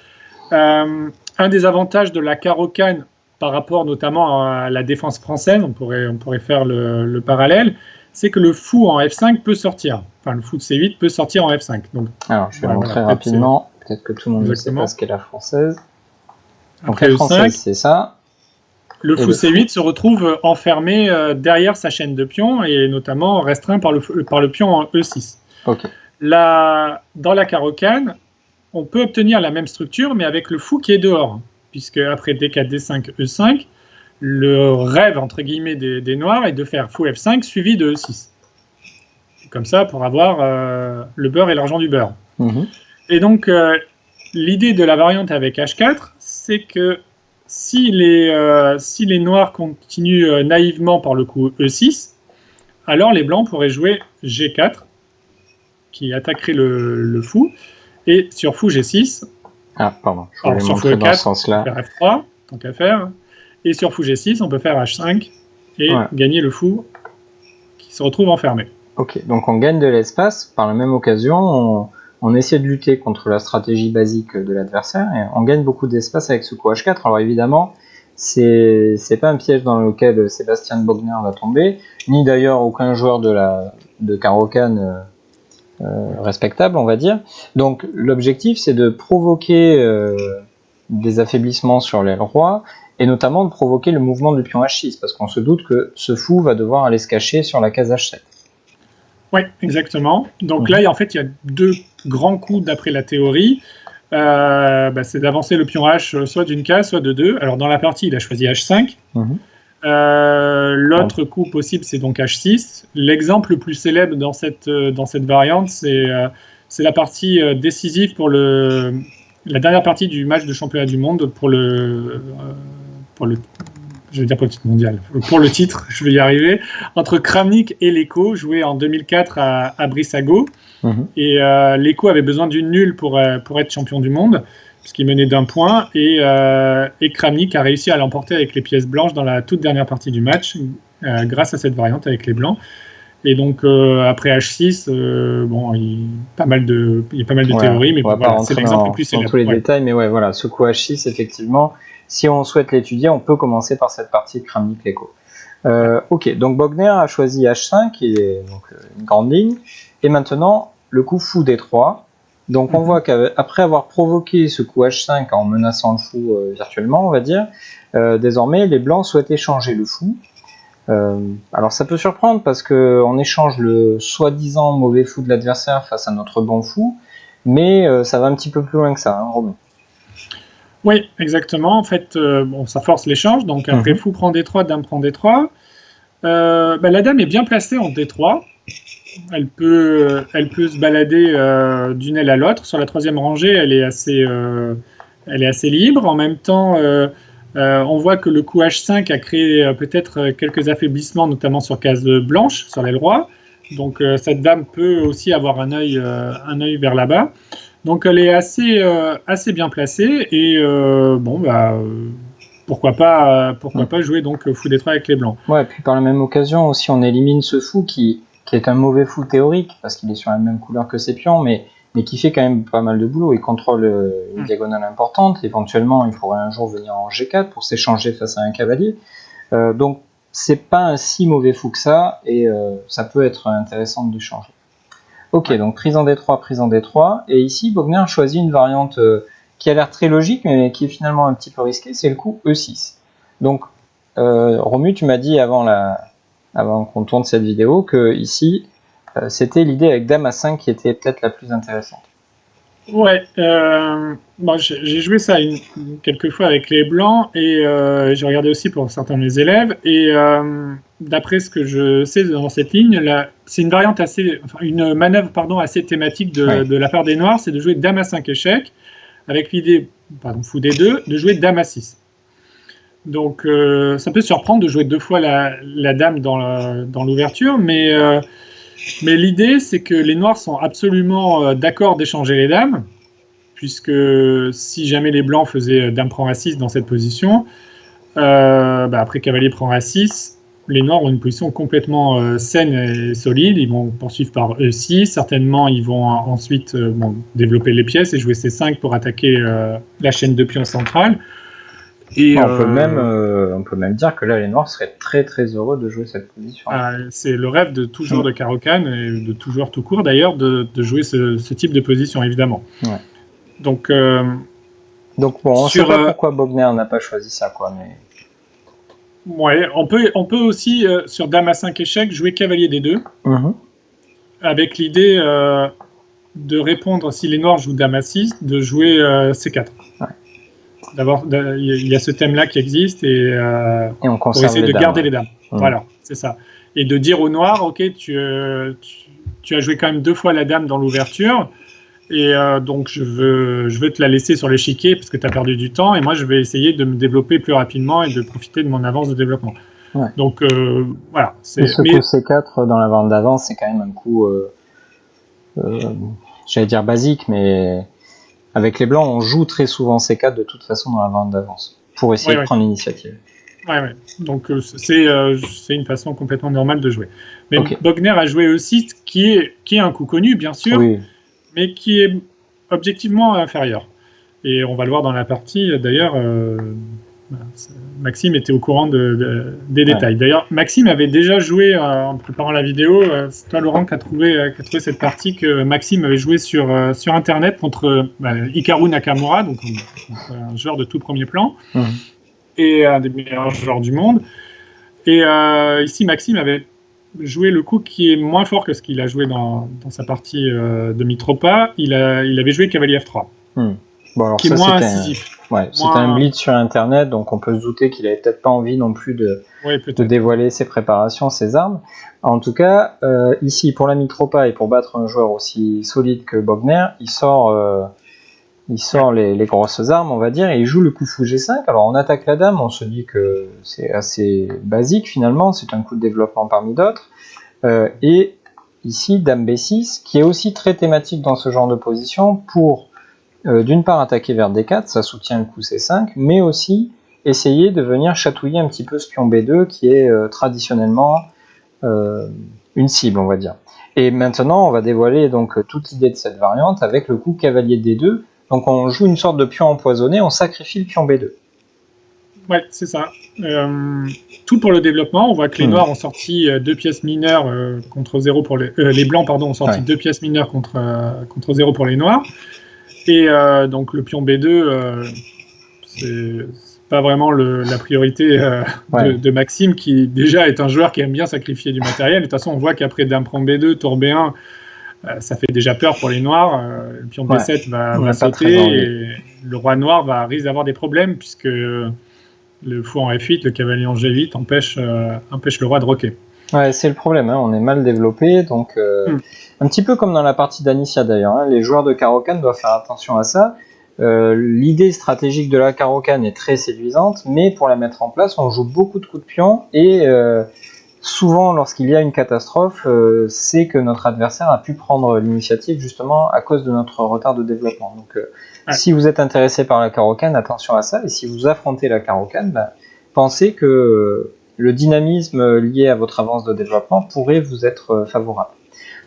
Un des avantages de la Caro-Can par rapport notamment à la défense française, on pourrait faire le parallèle, c'est que le fou en F5 peut sortir. Enfin, le fou de C8 peut sortir en F5. Donc, alors, je vais montrer rapidement. Peut-être que tout le monde ne sait pas ce qu'est la française. Donc, après la française, c'est ça. Le fou C8 se retrouve enfermé derrière sa chaîne de pions et notamment restreint par le pion en E6. Okay. Dans la Caro-Can, on peut obtenir la même structure, mais avec le fou qui est dehors. Puisque après D4, D5, E5, le rêve, entre guillemets, des Noirs est de faire fou F5 suivi de E6. Comme ça, pour avoir le beurre et l'argent du beurre. Et donc, l'idée de la variante avec H4, c'est que si les Noirs continuent naïvement par le coup E6, alors les Blancs pourraient jouer G4, qui attaquerait le fou, et sur fou G6, ah, pardon, je voulais montrer dans ce sens-là. On peut faire F3, tant qu'à faire. Et sur fou G6, on peut faire H5 et gagner le fou qui se retrouve enfermé. Ok, donc on gagne de l'espace. Par la même occasion, on essaie de lutter contre la stratégie basique de l'adversaire et on gagne beaucoup d'espace avec ce coup H4. Alors évidemment, c'est pas un piège dans lequel Sébastien Bogner va tomber, ni d'ailleurs aucun joueur de Caro-Kann respectable, on va dire. Donc l'objectif, c'est de provoquer des affaiblissements sur l'aile roi et notamment de provoquer le mouvement du pion H6 parce qu'on se doute que ce fou va devoir aller se cacher sur la case H7. Oui, exactement. Donc là, en fait, il y a deux grands coups d'après la théorie. C'est d'avancer le pion H soit d'une case, soit de 2. Alors dans la partie, il a choisi H5. L'autre coup possible, c'est donc H6. L'exemple le plus célèbre dans cette variante, c'est la partie décisive pour la dernière partie du match de championnat du monde pour le je vais dire pour le titre mondial, pour le titre, je vais y arriver, entre Kramnik et Leko, joué en 2004 à Brissago. Et Leko avait besoin d'une nulle pour être champion du monde, puisqu'il menait d'1 point, et Kramnik a réussi à l'emporter avec les pièces blanches dans la toute dernière partie du match, grâce à cette variante avec les blancs. Et donc après H6, il y a pas mal de théories, mais voilà, c'est l'exemple le plus célèbre. Dans tous les détails, mais ouais, voilà, ce coup H6, effectivement, si on souhaite l'étudier, on peut commencer par cette partie de Kramnik-Leko. Ok, donc Bogner a choisi H5, qui est donc une grande ligne, et maintenant le coup fou D3. Donc on voit qu'après avoir provoqué ce coup H5 en menaçant le fou virtuellement, on va dire, désormais les blancs souhaitent échanger le fou. Alors ça peut surprendre parce qu'on échange le soi-disant mauvais fou de l'adversaire face à notre bon fou, mais ça va un petit peu plus loin que ça, hein, Romain. Oui, exactement. En fait, ça force l'échange. Donc après fou prend D3, dame prend D3. La dame est bien placée en D3. Elle peut se balader d'une aile à l'autre. Sur la troisième rangée, elle est assez libre. En même temps, on voit que le coup H5 a créé peut-être quelques affaiblissements, notamment sur case blanche, sur l'aile roi. Donc cette dame peut aussi avoir un œil vers là-bas. Donc elle est assez bien placée et pourquoi pas jouer donc fou D3 avec les blancs. Ouais, et puis par la même occasion aussi on élimine ce fou qui est un mauvais fou théorique parce qu'il est sur la même couleur que ses pions, mais qui fait quand même pas mal de boulot. Il contrôle une diagonale importante. Éventuellement, il pourrait un jour venir en G4 pour s'échanger face à un cavalier. Donc, c'est pas un si mauvais fou que ça, et ça peut être intéressant de changer. Ok, donc prise en D3, et ici, Bogner choisit une variante qui a l'air très logique, mais qui est finalement un petit peu risquée, c'est le coup E6. Donc, Romu, tu m'as dit avant qu'on tourne cette vidéo que ici, c'était l'idée avec dame A5 qui était peut-être la plus intéressante. Ouais, j'ai joué ça quelques fois avec les blancs et j'ai regardé aussi pour certains de mes élèves. Et d'après ce que je sais dans cette ligne, c'est une variante une manœuvre assez thématique de la part des noirs, c'est de jouer dame A5 échec avec l'idée, fou D2, de jouer dame A6. Donc ça peut surprendre de jouer deux fois la dame dans l'ouverture, mais l'idée, c'est que les noirs sont absolument d'accord d'échanger les dames, puisque si jamais les blancs faisaient dame prend A6 dans cette position, après cavalier prend A6, les noirs ont une position complètement saine et solide. Ils vont poursuivre par E6. Certainement, ils vont ensuite développer les pièces et jouer C5 pour attaquer la chaîne de pions centrale. Et on peut même dire que là, les noirs seraient très très heureux de jouer cette position. C'est le rêve de tout joueur de Caro-Kann et de tout joueur tout court d'ailleurs de jouer ce type de position évidemment. Ouais. Donc on ne sait pas pourquoi Bogner n'a pas choisi ça quoi, mais. Ouais, on peut aussi sur dame A5 échec jouer cavalier D2 avec l'idée de répondre si les noirs jouent dame A6 de jouer C4. Ouais. D'abord, il y a ce thème-là qui existe et on pour essayer de garder les dames. Voilà, c'est ça. Et de dire aux noirs, ok, tu as joué quand même 2 fois la dame dans l'ouverture et donc je veux te la laisser sur l'échiquier parce que tu as perdu du temps et moi je vais essayer de me développer plus rapidement et de profiter de mon avance de développement. Ouais. Donc voilà. Et ce coup C4 dans la vente d'avance, c'est quand même un coup, j'allais dire basique, mais avec les blancs, on joue très souvent C4 de toute façon dans la vente d'avance pour essayer de prendre l'initiative. Ouais. Donc c'est une façon complètement normale de jouer. Mais Ok. Bogner a joué aussi qui est un coup connu, bien sûr, Oui. mais qui est objectivement inférieur. Et on va le voir dans la partie, d'ailleurs, Maxime était au courant des détails. D'ailleurs, Maxime avait déjà joué, en préparant la vidéo, c'est toi Laurent qui a trouvé cette partie que Maxime avait joué sur Internet contre Hikaru Nakamura, donc un joueur de tout premier plan, et un des meilleurs joueurs du monde. Et ici, Maxime avait joué le coup qui est moins fort que ce qu'il a joué dans sa partie de Mitropa. Il avait joué cavalier F3. Bon, alors qui est moins incisif. C'était un blitz sur Internet, donc on peut se douter qu'il avait peut-être pas envie non plus de dévoiler ses préparations, ses armes. En tout cas, ici, pour la Mitropa et pour battre un joueur aussi solide que Bogner, il sort les grosses armes, on va dire, et il joue le coup fou G5. Alors on attaque la dame, on se dit que c'est assez basique finalement, c'est un coup de développement parmi d'autres. Et ici, dame B6, qui est aussi très thématique dans ce genre de position pour d'une part attaquer vers D4, ça soutient le coup C5, mais aussi essayer de venir chatouiller un petit peu ce pion B2 qui est traditionnellement une cible, on va dire. Et maintenant, on va dévoiler donc toute l'idée de cette variante avec le coup cavalier D2. Donc on joue une sorte de pion empoisonné, on sacrifie le pion B2. Ouais, c'est ça. Tout pour le développement. On voit que les noirs ont sorti 2 pièces mineures contre 0 pour les blancs, pardon, ont sorti 2 pièces mineures contre 0 pour les noirs. Et donc le pion B2, c'est pas vraiment la priorité de Maxime, qui déjà est un joueur qui aime bien sacrifier du matériel. De toute façon, on voit qu'après dame prend B2, tour B1, ça fait déjà peur pour les noirs. Le pion B7 va sauter et le roi noir risque d'avoir des problèmes puisque le fou en F8, le cavalier en G8 empêche le roi de roquer. Ouais, c'est le problème, on est mal développé, donc un petit peu comme dans la partie d'Anicia d'ailleurs, les joueurs de Caro-Kann doivent faire attention à ça. L'idée stratégique de la Caro-Kann est très séduisante, mais pour la mettre en place, on joue beaucoup de coups de pion, et souvent lorsqu'il y a une catastrophe, c'est que notre adversaire a pu prendre l'initiative justement à cause de notre retard de développement. Donc si vous êtes intéressé par la Caro-Kann, attention à ça, et si vous affrontez la Caro-Kann, pensez que le dynamisme lié à votre avance de développement pourrait vous être favorable.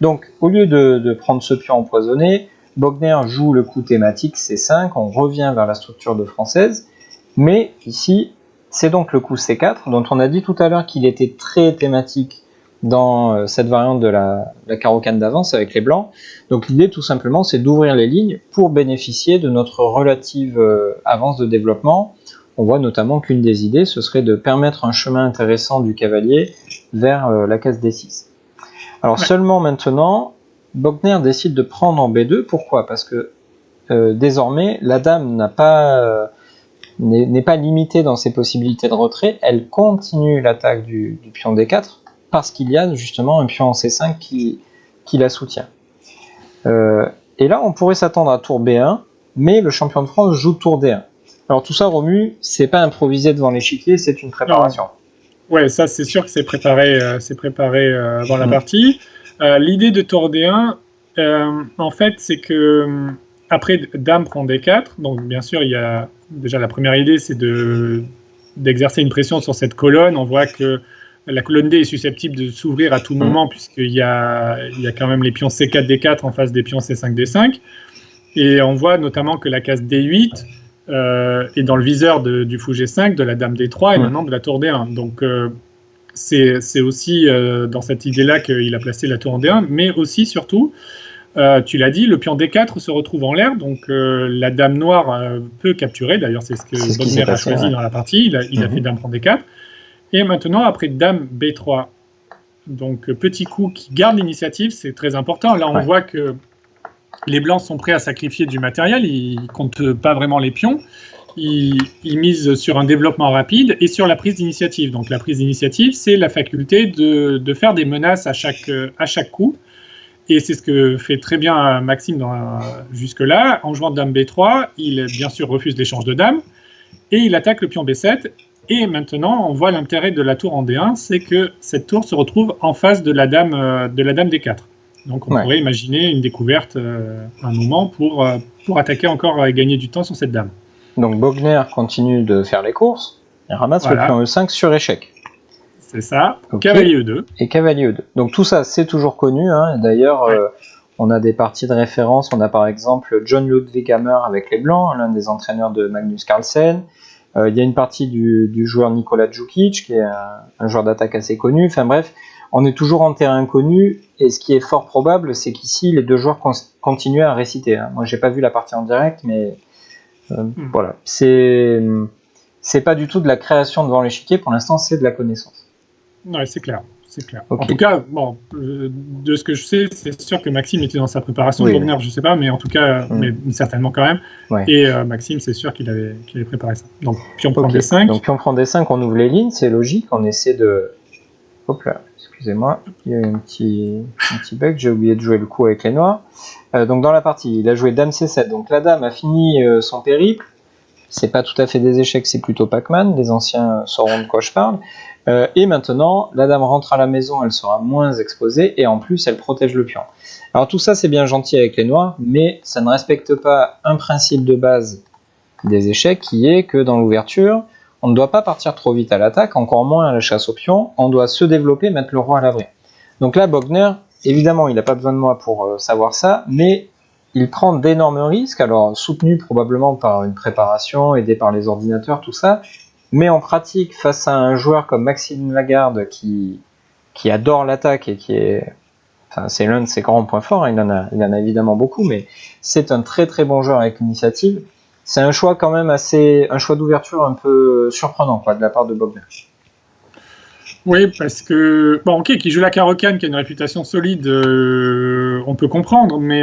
Donc, au lieu de prendre ce pion empoisonné, Bogner joue le coup thématique C5, on revient vers la structure de française, mais ici, c'est donc le coup C4, dont on a dit tout à l'heure qu'il était très thématique dans cette variante de la Caro-Kann d'avance avec les blancs. Donc l'idée, tout simplement, c'est d'ouvrir les lignes pour bénéficier de notre relative avance de développement. On voit notamment qu'une des idées, ce serait de permettre un chemin intéressant du cavalier vers la case D6. Alors seulement maintenant, Bogner décide de prendre en B2. Pourquoi ? Parce que désormais, la dame n'est pas limitée dans ses possibilités de retrait. Elle continue l'attaque du pion D4 parce qu'il y a justement un pion en C5 qui la soutient. Et là, on pourrait s'attendre à tour B1, mais le champion de France joue tour D1. Alors tout ça, Romu, c'est pas improvisé devant l'échiquier, c'est une préparation. Ouais, ça c'est sûr que c'est préparé avant la partie. L'idée de tour D1, en fait, c'est que après dame prend D4, donc bien sûr il y a déjà la première idée, c'est d'exercer une pression sur cette colonne. On voit que la colonne D est susceptible de s'ouvrir à tout moment puisqu'il y a quand même les pions C4 D4 en face des pions C5 D5, et on voit notamment que la case D8 et dans le viseur du fou G5, de la dame D3 et maintenant de la tour D1. Donc c'est aussi dans cette idée-là qu'il a placé la tour en D1, mais aussi, surtout, tu l'as dit, le pion D4 se retrouve en l'air, donc la dame noire peut capturer, d'ailleurs c'est ce que Bogner a choisi dans la partie, il a fait dame prend D4, et maintenant après dame B3, donc petit coup qui garde l'initiative, c'est très important. Là on voit que les blancs sont prêts à sacrifier du matériel, ils ne comptent pas vraiment les pions, ils misent sur un développement rapide et sur la prise d'initiative. Donc la prise d'initiative, c'est la faculté de faire des menaces à chaque coup, et c'est ce que fait très bien Maxime jusque-là. En jouant dame B3, il bien sûr refuse l'échange de dames, et il attaque le pion B7, et maintenant on voit l'intérêt de la tour en D1, c'est que cette tour se retrouve en face de la dame D4. Donc on pourrait imaginer une découverte un moment pour attaquer encore et gagner du temps sur cette dame. Donc Bogner continue de faire les courses, Il ramasse Voilà. le pion E5 sur échec. C'est ça. Ok. Cavalier E2. Et cavalier E2. Donc tout ça, c'est toujours connu. Hein. D'ailleurs, on a des parties de référence. On a par exemple John Ludwig Hammer avec les Blancs, l'un des entraîneurs de Magnus Carlsen. Il y a une partie du joueur Nikola Djukic, qui est un joueur d'attaque assez connu. Enfin bref, on est toujours en terrain connu. Et ce qui est fort probable, c'est qu'ici, les deux joueurs continuent à réciter. Hein. Moi, j'ai pas vu la partie en direct, mais voilà. C'est pas du tout de la création devant l'échiquier. Pour l'instant, c'est de la connaissance. Ouais, c'est clair. C'est clair. Ok. En tout cas, bon, de ce que je sais, c'est sûr que Maxime était dans sa préparation. Oui. Bogner, je sais pas, mais en tout cas, mais certainement quand même. Ouais. Et Maxime, c'est sûr qu'il avait préparé ça. Donc, pion prend Ok. D5. Donc, pion prend D5, on ouvre les lignes, c'est logique. On essaie de. Hop là, excusez-moi, il y a eu un petit bug, j'ai oublié de jouer le coup avec les noirs. Donc, dans la partie, il a joué Dame C7. Donc, la dame a fini son périple. C'est pas tout à fait des échecs, c'est plutôt Pac-Man. Les anciens sauront de quoi je parle. Et maintenant, la dame rentre à la maison, elle sera moins exposée et en plus, elle protège le pion. Alors tout ça, c'est bien gentil avec les noirs, mais ça ne respecte pas un principe de base des échecs qui est que dans l'ouverture, on ne doit pas partir trop vite à l'attaque, encore moins à la chasse au pion. On doit se développer, mettre le roi à l'abri. Donc là, Bogner, évidemment, il n'a pas besoin de moi pour savoir ça, mais il prend d'énormes risques, alors soutenu probablement par une préparation, aidé par les ordinateurs, tout ça. Mais en pratique, face à un joueur comme Maxime Lagarde qui adore l'attaque et qui est, enfin, c'est l'un de ses grands points forts, il en a évidemment beaucoup, mais c'est un très très bon joueur avec l'initiative. C'est un choix quand même un choix d'ouverture un peu surprenant quoi, de la part de Bogner. Oui, parce que, bon, ok, qui joue la carocane, qui a une réputation solide, on peut comprendre, mais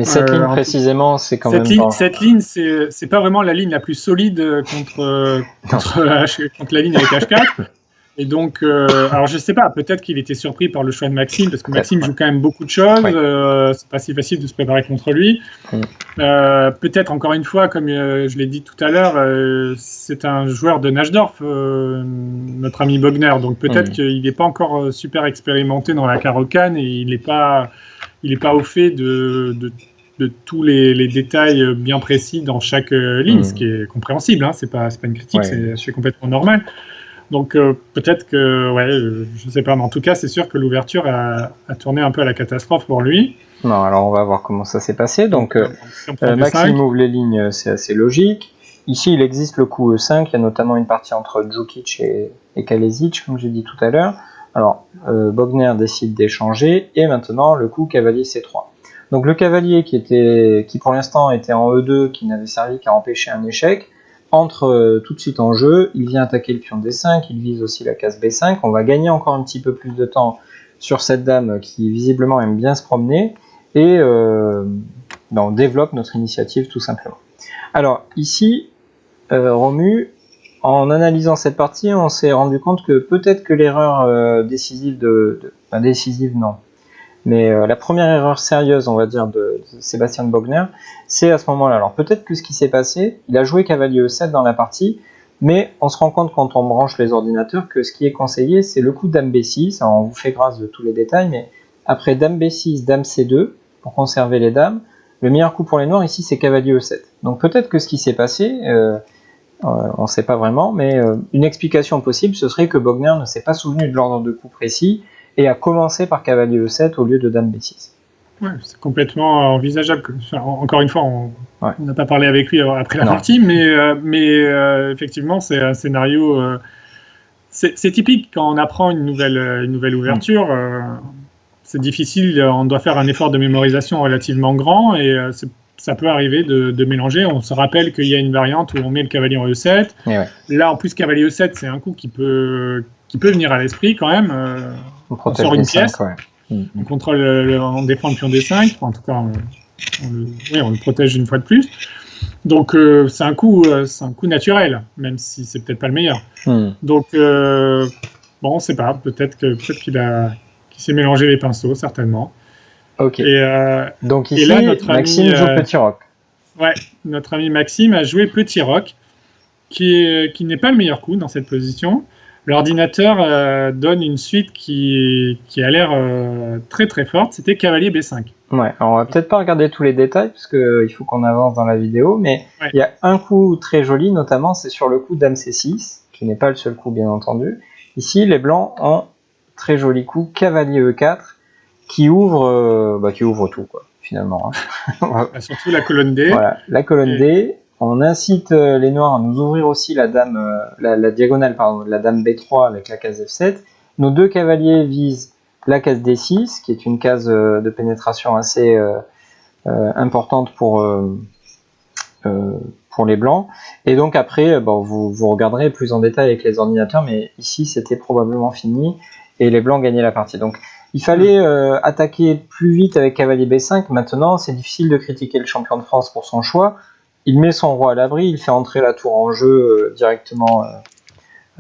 cette ligne précisément, c'est quand même. Cette ligne, c'est pas vraiment la ligne la plus solide contre la ligne avec H4. Et donc, alors je sais pas, peut-être qu'il était surpris par le choix de Maxime, parce que Maxime joue quand même beaucoup de choses, c'est pas si facile de se préparer contre lui. Peut-être encore une fois, comme je l'ai dit tout à l'heure, c'est un joueur de Najdorf, notre ami Bogner, donc peut-être qu'il n'est pas encore super expérimenté dans la carocane et il n'est pas au fait de tous les détails bien précis dans chaque ligne, ce qui est compréhensible, hein, c'est pas une critique, c'est complètement normal. Donc peut-être que, je sais pas, mais en tout cas c'est sûr que l'ouverture a tourné un peu à la catastrophe pour lui. Non, alors on va voir comment ça s'est passé. Donc Maxime ouvre les lignes, c'est assez logique. Ici il existe le coup E5, il y a notamment une partie entre Djukic et Kalesic, comme j'ai dit tout à l'heure. Alors Bogner décide d'échanger, et maintenant le coup cavalier C3. Donc le cavalier qui pour l'instant était en E2, qui n'avait servi qu'à empêcher un échec, entre tout de suite en jeu, il vient attaquer le pion D5, il vise aussi la case B5, on va gagner encore un petit peu plus de temps sur cette dame qui visiblement aime bien se promener, et on développe notre initiative tout simplement. Alors ici, Romu, en analysant cette partie, on s'est rendu compte que peut-être que l'erreur décisive décisive non, mais la première erreur sérieuse, on va dire, de Sébastien Bogner, c'est à ce moment-là. Alors peut-être que ce qui s'est passé, il a joué cavalier E7 dans la partie, mais on se rend compte quand on branche les ordinateurs que ce qui est conseillé, c'est le coup Dame B6. Alors, on vous fait grâce de tous les détails, mais après Dame B6, Dame C2, pour conserver les dames, le meilleur coup pour les noirs ici, c'est cavalier E7. Donc peut-être que ce qui s'est passé, on ne sait pas vraiment, mais une explication possible, ce serait que Bogner ne s'est pas souvenu de l'ordre de coup précis, et a commencé par cavalier E7 au lieu de Dame B6. Ouais, c'est complètement envisageable. Encore une fois, on n'a pas parlé avec lui après la partie, mais effectivement, c'est un scénario. C'est typique quand on apprend une nouvelle ouverture. C'est difficile, on doit faire un effort de mémorisation relativement grand et ça peut arriver de mélanger. On se rappelle qu'il y a une variante où on met le cavalier en E7. Là, en plus, cavalier E7, c'est un coup qui peut venir à l'esprit quand même. On sort une pièce, on contrôle, on défend le pion D5, en tout cas on le protège une fois de plus. Donc c'est un coup naturel, même si c'est peut-être pas le meilleur. Donc bon, on ne sait pas, peut-être qu'il s'est mélangé les pinceaux, certainement. Ok. Donc ici, et là, Maxime joue Petit Roc. Ouais, notre ami Maxime a joué Petit Roc, qui n'est pas le meilleur coup dans cette position. L'ordinateur donne une suite qui a l'air très très forte, c'était cavalier B5. Ouais, alors on va peut-être pas regarder tous les détails parce que il faut qu'on avance dans la vidéo, mais Ouais. il y a un coup très joli, notamment c'est sur le coup Dame C6, qui n'est pas le seul coup bien entendu. Ici, les blancs ont très joli coup Cavalier E4 qui ouvre tout quoi, finalement. Hein. Surtout la colonne D. Voilà, la colonne D. On incite les noirs à nous ouvrir aussi la dame, la diagonale, pardon, la dame B3 avec la case F7. Nos deux cavaliers visent la case D6, qui est une case de pénétration assez importante pour les blancs. Et donc après, vous regarderez plus en détail avec les ordinateurs, mais ici c'était probablement fini et les blancs gagnaient la partie. Donc il fallait attaquer plus vite avec cavalier B5. Maintenant, c'est difficile de critiquer le champion de France pour son choix. Il met son roi à l'abri, il fait entrer la tour en jeu directement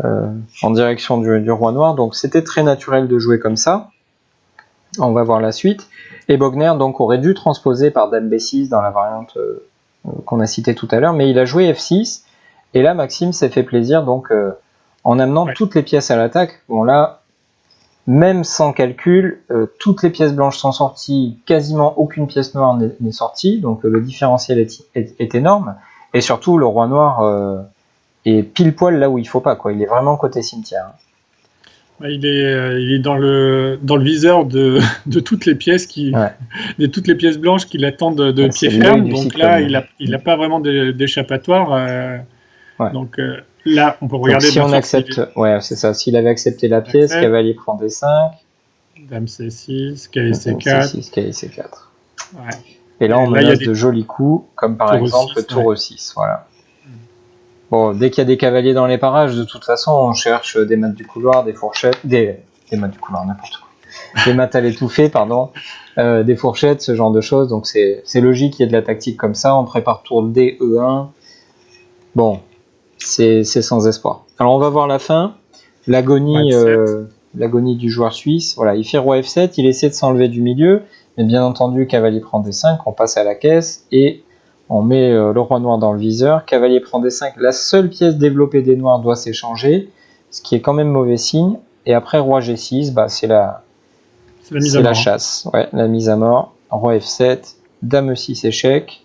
en direction du roi noir. Donc c'était très naturel de jouer comme ça. On va voir la suite. Et Bogner donc aurait dû transposer par Dame B6 dans la variante qu'on a citée tout à l'heure, mais il a joué F6. Et là, Maxime s'est fait plaisir donc en amenant toutes les pièces à l'attaque. Bon là, même sans calcul, toutes les pièces blanches sont sorties, quasiment aucune pièce noire n'est sortie, donc le différentiel est énorme. Et surtout, le roi noir est pile poil là où il faut pas, quoi. Il est vraiment côté cimetière. Il est dans le viseur de toutes les pièces de toutes les pièces blanches qui l'attendent de pied ferme. Donc là, il a pas vraiment d'échappatoire. Donc là, on peut regarder. Donc, si on accepte, c'est ça. S'il avait accepté la pièce, cavalier prend D5, Dame C6, cavalier C4, cavalier C4. Ouais. Et là, on menace de jolis coups, comme par exemple tour E6. Voilà. Bon, dès qu'il y a des cavaliers dans les parages, de toute façon, on cherche des mates du couloir, des fourchettes, des mates du couloir, n'importe quoi. Des mates à l'étouffer, pardon, des fourchettes, ce genre de choses. Donc c'est logique, il y a de la tactique comme ça. On prépare tour D, E1. Bon, c'est sans espoir. Alors on va voir la fin. L'agonie du joueur suisse. Voilà, il fait roi F7, il essaie de s'enlever du milieu, mais bien entendu, cavalier prend D5, on passe à la caisse et on met le roi noir dans le viseur, cavalier prend D5, la seule pièce développée des noirs doit s'échanger, ce qui est quand même mauvais signe. Et après roi G6, c'est la chasse, la mise à mort. Roi F7, dame E6 échec,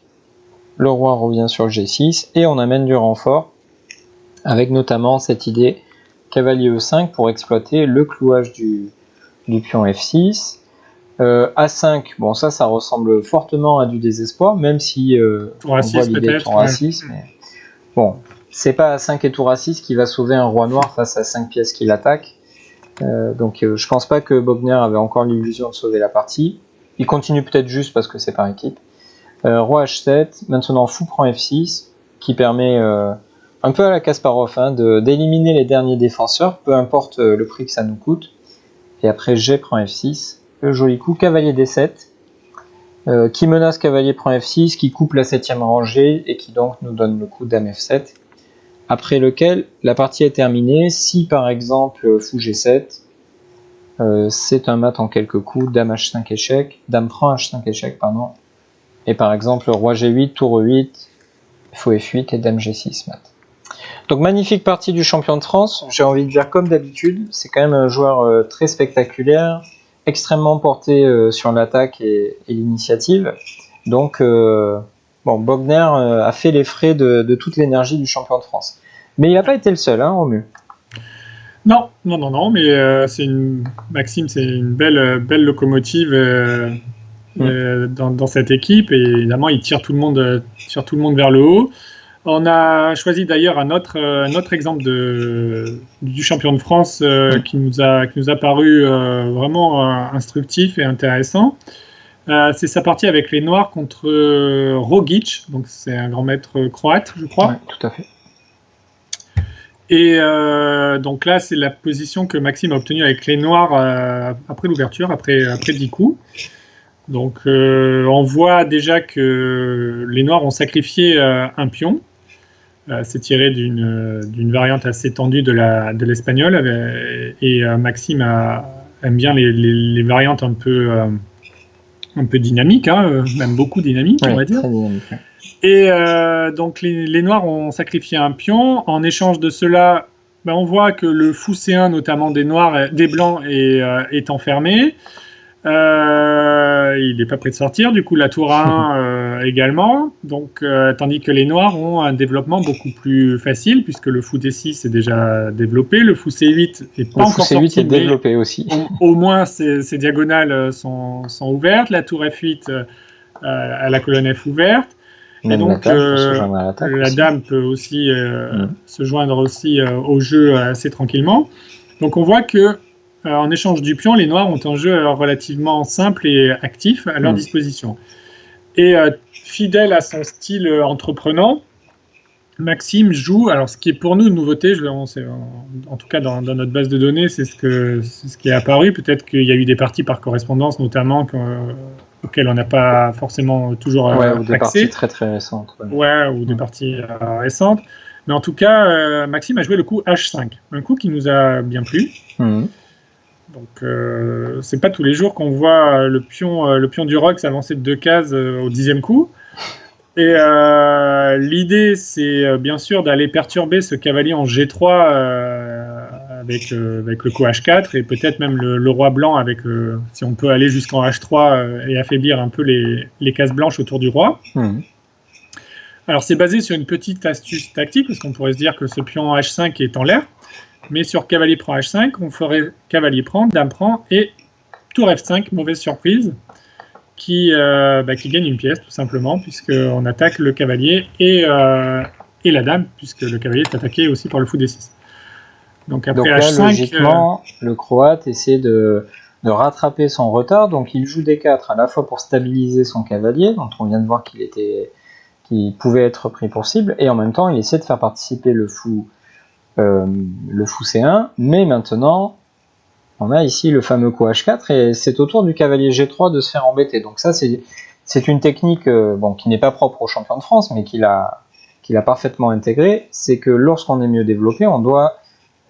le roi revient sur G6 et on amène du renfort avec notamment cette idée cavalier E5 pour exploiter le clouage du pion F6. A5, bon ça ressemble fortement à du désespoir, même si on voit l'idée tour A6, mais bon, c'est pas A5 et tour A6 qui va sauver un roi noir face à 5 pièces qui l'attaquent. Donc je pense pas que Bogner avait encore l'illusion de sauver la partie. Il continue peut-être juste parce que c'est par équipe. Roi H7, maintenant fou prend F6, qui permet un peu à la Kasparov d'éliminer les derniers défenseurs, peu importe le prix que ça nous coûte. Et après G prend F6, le joli coup, cavalier D7, qui menace cavalier prend F6, qui coupe la 7ème rangée et qui donc nous donne le coup dame F7. Après lequel la partie est terminée. Si par exemple fou G7, c'est un mat en quelques coups, dame H5 échec, dame prend H5 échec, pardon. Et par exemple roi G8, tour E8, fou F8 et dame G6 mat. Donc magnifique partie du champion de France, j'ai envie de dire comme d'habitude, c'est quand même un joueur très spectaculaire, extrêmement porté sur l'attaque et l'initiative. Donc Bogner a fait les frais de toute l'énergie du champion de France. Mais il n'a pas été le seul, Romu. Non, mais Maxime, c'est une belle locomotive dans cette équipe, et évidemment, il tire tout le monde vers le haut. On a choisi d'ailleurs un autre exemple du champion de France qui nous a paru vraiment instructif et intéressant. C'est sa partie avec les Noirs contre Rogic, donc c'est un grand maître croate, je crois. Oui, tout à fait. Et donc là, c'est la position que Maxime a obtenue avec les Noirs après l'ouverture, après 10 coups. Donc on voit déjà que les Noirs ont sacrifié un pion. C'est tiré d'une variante assez tendue de l'espagnol, et Maxime aime bien les variantes un peu dynamiques, même beaucoup dynamiques, on va dire. Très dynamique, ouais. Et donc les Noirs ont sacrifié un pion. En échange de cela, on voit que le fou C1, notamment des Blancs, est enfermé. il n'est pas prêt de sortir, du coup la tour A1 également, donc, tandis que les noirs ont un développement beaucoup plus facile, puisque le fou D6 est déjà développé, le fou C8 n'est pas encore sorti, le fou C8 est développé aussi. Au moins ses diagonales sont ouvertes, la tour F8 à la colonne F ouverte, et donc la dame peut aussi se joindre aussi au jeu assez tranquillement. Donc on voit que en échange du pion, les noirs ont un jeu relativement simple et actif à leur disposition. Et fidèle à son style entreprenant, Maxime joue, alors ce qui est pour nous une nouveauté, en tout cas dans notre base de données, c'est ce qui est apparu. Peut-être qu'il y a eu des parties par correspondance, notamment, auxquelles on n'a pas forcément toujours ou des parties très très récentes. Ou des parties récentes. Mais en tout cas, Maxime a joué le coup H5, un coup qui nous a bien plu. Donc, c'est pas tous les jours qu'on voit le pion du roc s'avancer de 2 cases au 10e coup. Et l'idée, c'est bien sûr d'aller perturber ce cavalier en G3 avec le coup H4 et peut-être même le roi blanc si on peut aller jusqu'en H3 et affaiblir un peu les cases blanches autour du roi. Alors c'est basé sur une petite astuce tactique, parce qu'on pourrait se dire que ce pion H5 est en l'air, mais sur cavalier prend H5, on ferait cavalier prend, dame prend et tour F5, mauvaise surprise, qui gagne une pièce tout simplement, puisqu'on attaque le cavalier et la dame, puisque le cavalier est attaqué aussi par le fou D6. Donc après là, H5, logiquement, le Croate essaie de rattraper son retard, donc il joue D4 à la fois pour stabiliser son cavalier, dont on vient de voir qu'il pouvait être pris pour cible, et en même temps il essaie de faire participer le fou C1, mais maintenant on a ici le fameux coup H4 et c'est au tour du cavalier G3 de se faire embêter. Donc ça c'est une technique qui n'est pas propre au champion de France, mais qu'il a parfaitement intégré. C'est que lorsqu'on est mieux développé, on doit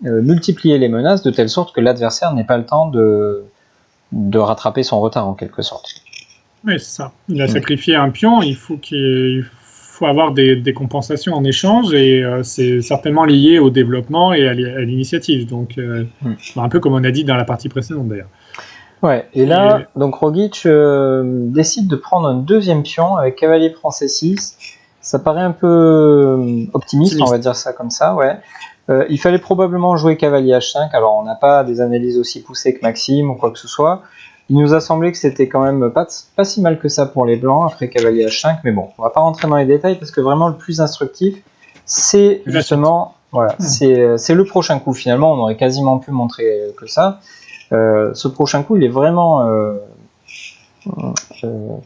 multiplier les menaces de telle sorte que l'adversaire n'ait pas le temps de rattraper son retard en quelque sorte. Oui, c'est ça. Il a sacrifié un pion, il faut avoir des compensations en échange, et c'est certainement lié au développement et à l'initiative. Donc, un peu comme on a dit dans la partie précédente d'ailleurs. Ouais, et là, donc Rogic décide de prendre un deuxième pion avec cavalier prend C6. Ça paraît un peu optimiste, on va dire ça comme ça, ouais. Il fallait probablement jouer cavalier H5, alors on n'a pas des analyses aussi poussées que Maxime ou quoi que ce soit. Il nous a semblé que c'était quand même pas si mal que ça pour les blancs après cavalier H5, mais bon, on va pas rentrer dans les détails parce que vraiment le plus instructif, c'est justement, c'est le prochain coup. Finalement, on aurait quasiment pu montrer que ça. Ce prochain coup, il est vraiment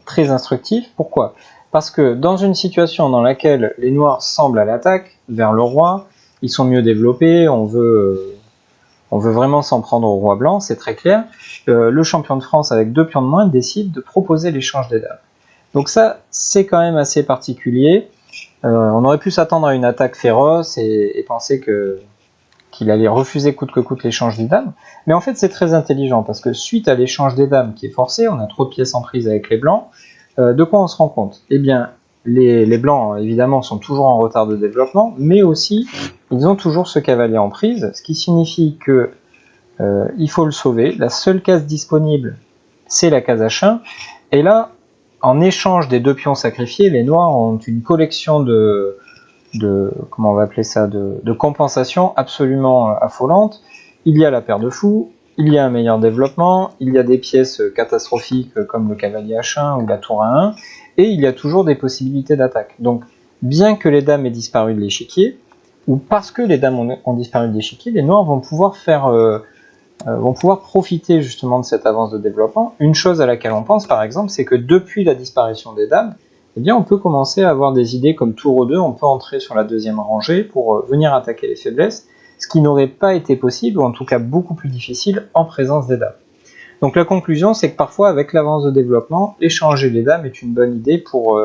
très instructif. Pourquoi ? Parce que dans une situation dans laquelle les noirs semblent à l'attaque vers le roi, ils sont mieux développés, on veut vraiment s'en prendre au roi blanc, c'est très clair. Le champion de France avec 2 pions de moins décide de proposer l'échange des dames. Donc ça, c'est quand même assez particulier. On aurait pu s'attendre à une attaque féroce et penser qu'il allait refuser coûte que coûte l'échange des dames. Mais en fait, c'est très intelligent parce que suite à l'échange des dames qui est forcé, on a trop de pièces en prise avec les blancs. De quoi on se rend compte ? Eh bien, les blancs, évidemment, sont toujours en retard de développement, mais aussi, ils ont toujours ce cavalier en prise, ce qui signifie que il faut le sauver. La seule case disponible, c'est la case H1. Et là, en échange des 2 pions sacrifiés, les noirs ont une collection de comment on va appeler ça, de compensation absolument affolante. Il y a la paire de fous, il y a un meilleur développement, il y a des pièces catastrophiques comme le cavalier H1 ou la tour A1, et il y a toujours des possibilités d'attaque. Donc, bien que les dames aient disparu de l'échiquier, ou parce que les dames ont disparu de l'échiquier, les noirs vont pouvoir profiter justement de cette avance de développement. Une chose à laquelle on pense par exemple, c'est que depuis la disparition des dames, eh bien on peut commencer à avoir des idées comme tour E2, on peut entrer sur la deuxième rangée pour venir attaquer les faiblesses, ce qui n'aurait pas été possible, ou en tout cas beaucoup plus difficile en présence des dames. Donc la conclusion, c'est que parfois avec l'avance de développement, échanger les dames est une bonne idée pour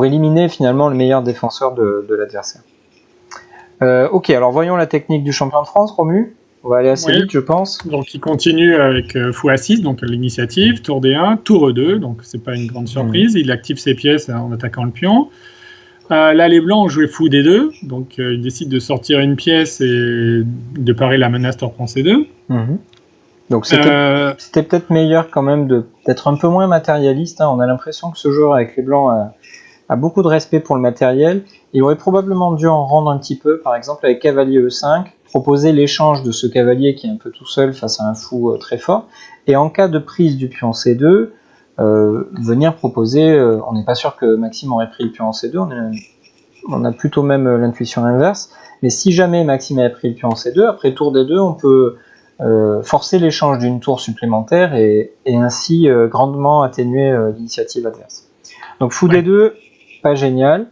éliminer finalement le meilleur défenseur de l'adversaire. Ok, alors voyons la technique du champion de France, Romu. On va aller assez vite, je pense. Donc il continue avec fou A6, donc l'initiative, tour D1, tour E2, donc c'est pas une grande surprise. Il active ses pièces en attaquant le pion. Là, les blancs ont joué fou D2, donc ils décident de sortir une pièce et de parer la menace tour prend C2. Donc c'était peut-être meilleur quand même d'être un peu moins matérialiste. On a l'impression que ce joueur avec les blancs a beaucoup de respect pour le matériel. Il aurait probablement dû en rendre un petit peu, par exemple avec cavalier E5, proposer l'échange de ce cavalier qui est un peu tout seul face à un fou très fort, et en cas de prise du pion C2, venir proposer, on n'est pas sûr que Maxime aurait pris le pion en C2, on a plutôt même l'intuition inverse, mais si jamais Maxime avait pris le pion en C2, après tour D2, on peut forcer l'échange d'une tour supplémentaire et ainsi grandement atténuer l'initiative adverse. Donc fou D2, pas génial.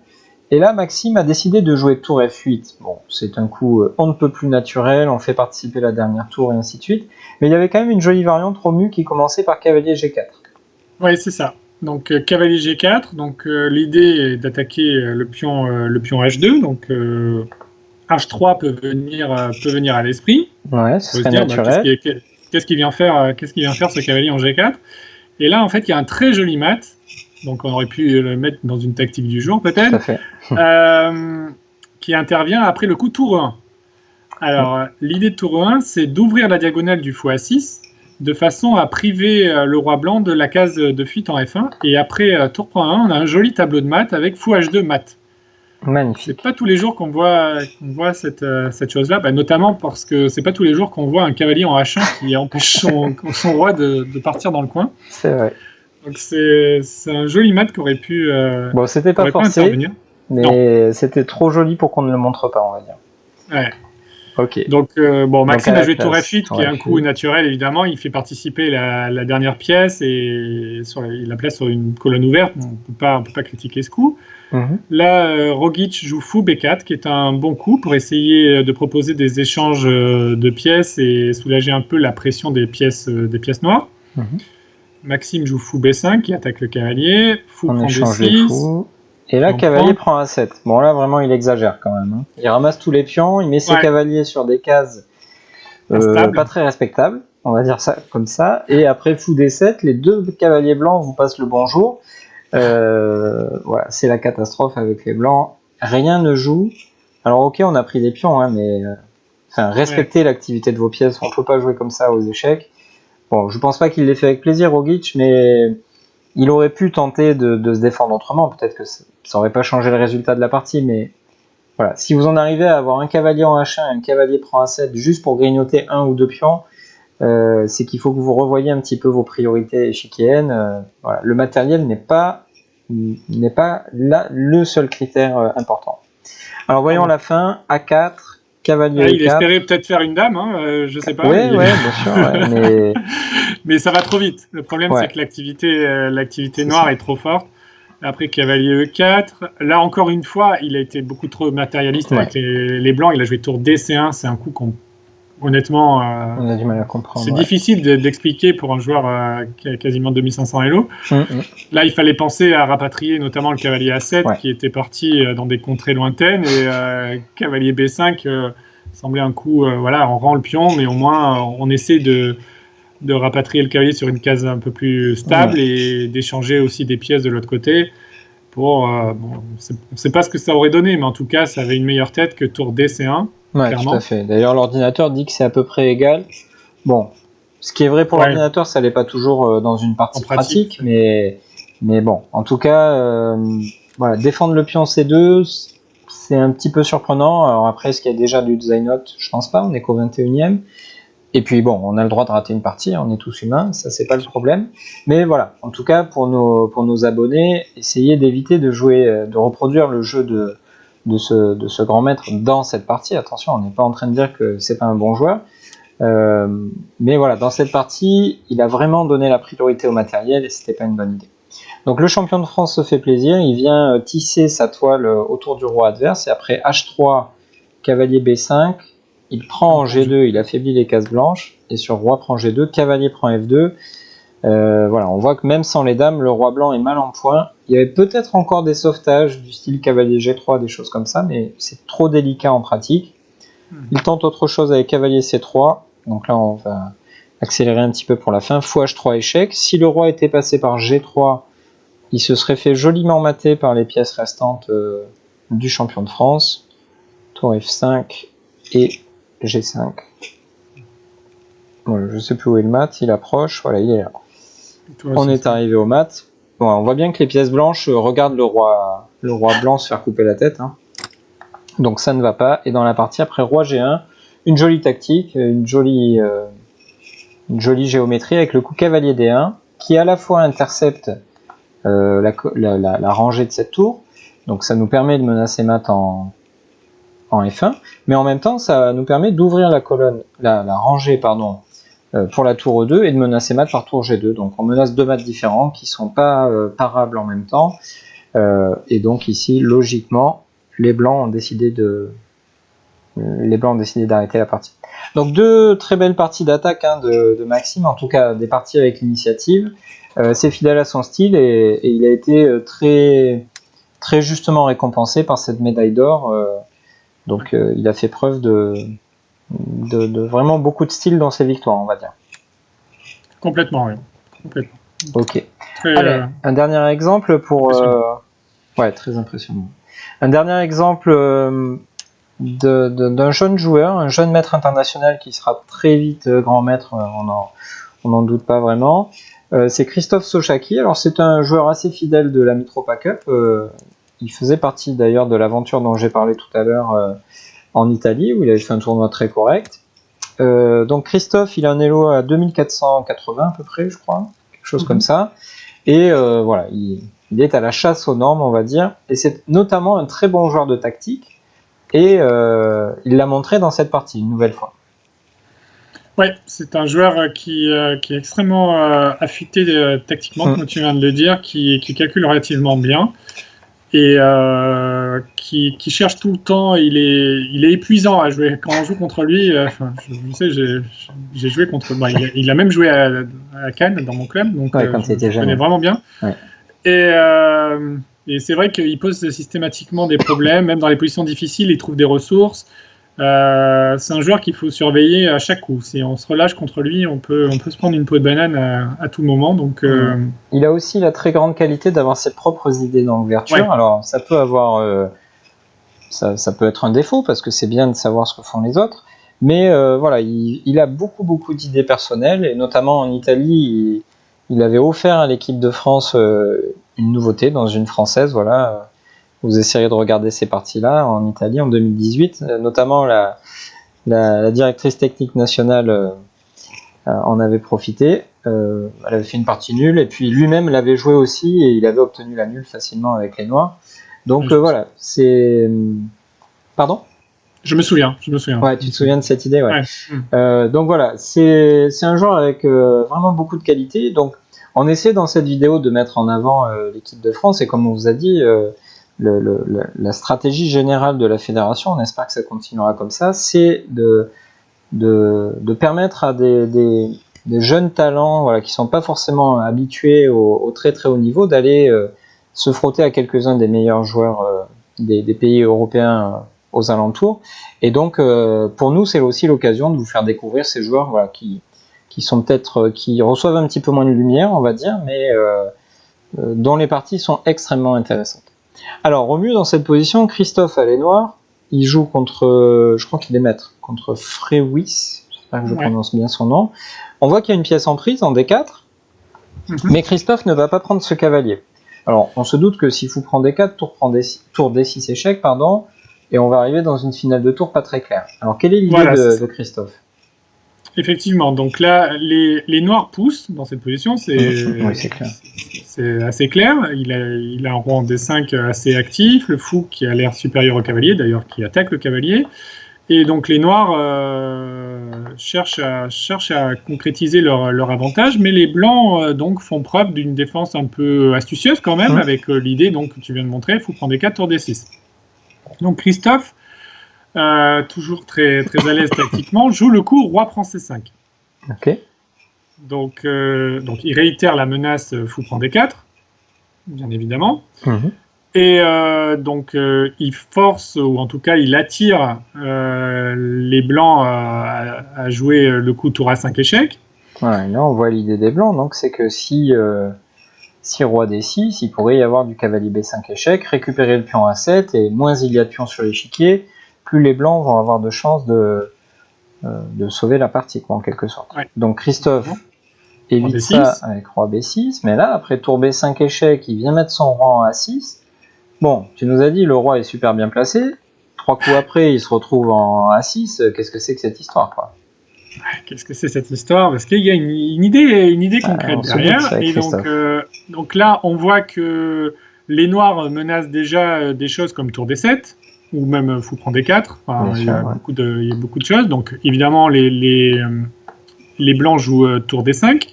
Et là, Maxime a décidé de jouer tour F8. Bon, c'est un coup on ne peut plus naturel, on fait participer la dernière tour et ainsi de suite. Mais il y avait quand même une jolie variante Romu qui commençait par cavalier G4. Oui, c'est ça. Donc cavalier G4. Donc l'idée est d'attaquer le pion H2. Donc H3 peut venir à l'esprit. Ouais, ce serait naturel. Qu'est-ce qu'il vient faire ce cavalier en G4? Et là, en fait, il y a un très joli mat. Donc on aurait pu le mettre dans une tactique du jour peut-être. Tout à fait. Qui intervient après le coup tour 1. Alors l'idée de tour 1, c'est d'ouvrir la diagonale du fou A6 de façon à priver le roi blanc de la case de fuite en F1. Et après tour 1, on a un joli tableau de mat avec fou H2 mat. Magnifique. C'est pas tous les jours qu'on voit cette chose-là, notamment parce que c'est pas tous les jours qu'on voit un cavalier en H1 qui empêche son roi de partir dans le coin. C'est vrai. Donc c'est un joli mat qui aurait pu bon, c'était pas forcé, mais c'était trop joli pour qu'on ne le montre pas, on va dire. Ouais. Ok. Donc Maxime a joué tour F8, qui est un coup naturel évidemment. Il fait participer la dernière pièce et il la place sur une colonne ouverte. On peut pas critiquer ce coup. Là, Rogic joue fou B4, qui est un bon coup pour essayer de proposer des échanges de pièces et soulager un peu la pression des pièces noires. Maxime joue fou B5, qui attaque le cavalier. Fou prend D6. Et là, cavalier prend A7. Bon, là, vraiment, il exagère quand même. Il ramasse tous les pions, il met ses cavaliers sur des cases pas très respectables, on va dire ça comme ça. Et après fou D7, les deux cavaliers blancs vous passent le bonjour. Voilà, c'est la catastrophe avec les blancs. Rien ne joue. Alors, ok, on a pris des pions, mais respectez l'activité de vos pièces. On peut pas jouer comme ça aux échecs. Bon, je pense pas qu'il l'ait fait avec plaisir, Rogic, mais il aurait pu tenter de se défendre autrement. Peut-être que ça aurait pas changé le résultat de la partie, mais voilà. Si vous en arrivez à avoir un cavalier en H1 et un cavalier prend A7 juste pour grignoter un ou deux pions, c'est qu'il faut que vous revoyiez un petit peu vos priorités échiquiennes. Voilà. Le matériel n'est pas là le seul critère important. Alors voyons la fin. A4. Cavalier il espérait peut-être faire une dame, je sais pas. Oui, bien sûr, mais ça va trop vite. Le problème, c'est que l'activité noire est trop forte. Après, cavalier E4. Là, encore une fois, il a été beaucoup trop matérialiste avec les blancs. Il a joué tour DC1. C'est un coup honnêtement, on a du mal à comprendre. C'est difficile d'expliquer pour un joueur qui a quasiment 2500 Elo. Là, il fallait penser à rapatrier notamment le cavalier A7 qui était parti dans des contrées lointaines et cavalier B5 semblait un coup, on rend le pion, mais au moins on essaie de rapatrier le cavalier sur une case un peu plus stable et d'échanger aussi des pièces de l'autre côté. On ne sait pas ce que ça aurait donné, mais en tout cas, ça avait une meilleure tête que tour DC1. Ouais, tout à fait. D'ailleurs, l'ordinateur dit que c'est à peu près égal. Bon, ce qui est vrai pour l'ordinateur, ça l'est pas toujours dans une partie pratique, mais bon, en tout cas, défendre le pion C2, c'est un petit peu surprenant. Alors après, est-ce qu'il y a déjà du design out? Je pense pas, on est qu'au 21e. Et puis bon, on a le droit de rater une partie, on est tous humains, ça c'est pas le problème. Mais voilà, en tout cas, pour nos abonnés, essayez d'éviter de reproduire le jeu de ce grand maître dans cette partie. Attention, on n'est pas en train de dire que c'est pas un bon joueur, mais voilà, dans cette partie, il a vraiment donné la priorité au matériel et c'était pas une bonne idée. Donc le champion de France se fait plaisir, il vient tisser sa toile autour du roi adverse et après H3, cavalier B5, il prend en G2, il affaiblit les cases blanches et sur roi prend G2, cavalier prend F2. On voit que même sans les dames, le roi blanc est mal en point. Il y avait peut-être encore des sauvetages du style cavalier G3, des choses comme ça, mais c'est trop délicat en pratique. Il tente autre chose avec cavalier C3, donc là on va accélérer un petit peu pour la fin. Fou H3 échec. Si le roi était passé par G3, il se serait fait joliment mater par les pièces restantes du champion de France. Tour F5 et G5. Bon, je sais plus où est le mat, il approche, voilà, il est là. Toi, On c'est est ça. arrivé au mat. Bon, on voit bien que les pièces blanches regardent le roi blanc se faire couper la tête. Hein. Donc ça ne va pas. Et dans la partie après roi G1, une jolie tactique, une jolie géométrie avec le coup cavalier D1 qui à la fois intercepte la rangée de cette tour. Donc ça nous permet de menacer mat en F1, mais en même temps ça nous permet d'ouvrir la colonne, la rangée pour la tour E2 et de menacer mat par tour G2. Donc on menace deux mates différents qui sont pas parables en même temps. Et donc ici logiquement les blancs ont décidé d'arrêter la partie. Donc deux très belles parties d'attaque de Maxime, en tout cas des parties avec l'initiative. C'est fidèle à son style et il a été très, très justement récompensé par cette médaille d'or. Donc il a fait preuve de vraiment beaucoup de style dans ses victoires, on va dire. Complètement, oui. Complètement. Ok. Très, Allez, un dernier exemple pour... ouais, très impressionnant. Un dernier exemple d'un jeune joueur, un jeune maître international qui sera très vite grand maître, on n'en doute pas vraiment. C'est Christophe Sochaki. Alors c'est un joueur assez fidèle de la Mitropa Cup. Il faisait partie d'ailleurs de l'aventure dont j'ai parlé tout à l'heure en Italie, où il avait fait un tournoi très correct. Donc Christophe, il a un elo à 2480 à peu près, je crois, quelque chose comme ça. Et voilà, il est à la chasse aux normes, on va dire. Et c'est notamment un très bon joueur de tactique. Et il l'a montré dans cette partie, une nouvelle fois. Oui, c'est un joueur qui est extrêmement affûté tactiquement, comme tu viens de le dire, qui calcule relativement bien et qui cherche tout le temps. Il est épuisant à jouer. Quand on joue contre lui, je sais, j'ai joué contre. Bah, il a même joué à Cannes dans mon club, donc ouais, quand je connais vraiment bien. Ouais. Et c'est vrai qu'il pose systématiquement des problèmes, même dans les positions difficiles, il trouve des ressources. C'est un joueur qu'il faut surveiller à chaque coup. Si on se relâche contre lui, on peut se prendre une peau de banane à tout moment. Donc, il a aussi la très grande qualité d'avoir ses propres idées dans l'ouverture. Ouais. Alors, ça peut avoir, ça peut être un défaut parce que c'est bien de savoir ce que font les autres. Mais voilà, il a beaucoup d'idées personnelles et notamment en Italie, il avait offert à l'équipe de France une nouveauté dans une française. Voilà. Vous essayerez de regarder ces parties-là en Italie en 2018, notamment la directrice technique nationale en avait profité. Elle avait fait une partie nulle et puis lui-même l'avait joué aussi et il avait obtenu la nulle facilement avec les Noirs. Donc voilà, c'est... Pardon ? Je me souviens. Ouais, tu te souviens de cette idée, ouais. Donc voilà, c'est un joueur avec vraiment beaucoup de qualité. Donc on essaie dans cette vidéo de mettre en avant l'équipe de France et comme on vous a dit... la stratégie générale de la fédération, on espère que ça continuera comme ça, c'est de permettre à des jeunes talents voilà, qui ne sont pas forcément habitués au très très haut niveau d'aller se frotter à quelques-uns des meilleurs joueurs des pays européens aux alentours. Et donc pour nous, c'est aussi l'occasion de vous faire découvrir ces joueurs voilà, qui sont peut-être qui reçoivent un petit peu moins de lumière, on va dire, mais dont les parties sont extrêmement intéressantes. Alors, au mieux dans cette position, Christophe a les noirs. Il joue contre, je crois qu'il est maître, contre Frewis. J'espère que je prononce bien son nom. On voit qu'il y a une pièce en prise en D4, mais Christophe ne va pas prendre ce cavalier. Alors, on se doute que si fou prend D4, tour D6 échec, pardon, et on va arriver dans une finale de tour pas très claire. Alors, quelle est l'idée de Christophe ? Effectivement, donc là, les noirs poussent dans cette position, oui, c'est clair. C'est assez clair. Il a un roi en D5 assez actif, le fou qui a l'air supérieur au cavalier, d'ailleurs qui attaque le cavalier. Et donc les noirs cherchent à concrétiser leur avantage, mais les blancs donc font preuve d'une défense un peu astucieuse quand même, avec l'idée donc, que tu viens de montrer, fou prend D4, tour D6. Donc Christophe, toujours très, très à l'aise tactiquement, joue le coup roi prend C5. Ok. Donc il réitère la menace fou prend D4, bien évidemment. Et donc il force, ou en tout cas il attire les blancs à jouer le coup tour A5 échec. Ouais, là on voit l'idée des blancs, donc c'est que si roi D6, il pourrait y avoir du cavalier B5 échec, récupérer le pion A7, et moins il y a de pions sur l'échiquier, plus les blancs vont avoir de chances de de sauver la partie, quoi, en quelque sorte. Ouais. Donc Christophe évite B6. ça avec roi B6, mais là, après tour B5 échec, il vient mettre son roi en A6. Bon, tu nous as dit, le roi est super bien placé. 3 coups après, il se retrouve en A6. Qu'est-ce que c'est que cette histoire, quoi? Qu'est-ce que c'est cette histoire? Parce qu'il y a une idée concrète on se derrière. doute avec Et Christophe. donc là, on voit que les Noirs menacent déjà des choses comme tour D7, ou même fou prend D4. Enfin, Bien il y sûr, a ouais. il y a beaucoup de choses. Donc évidemment, les Blancs jouent tour D5.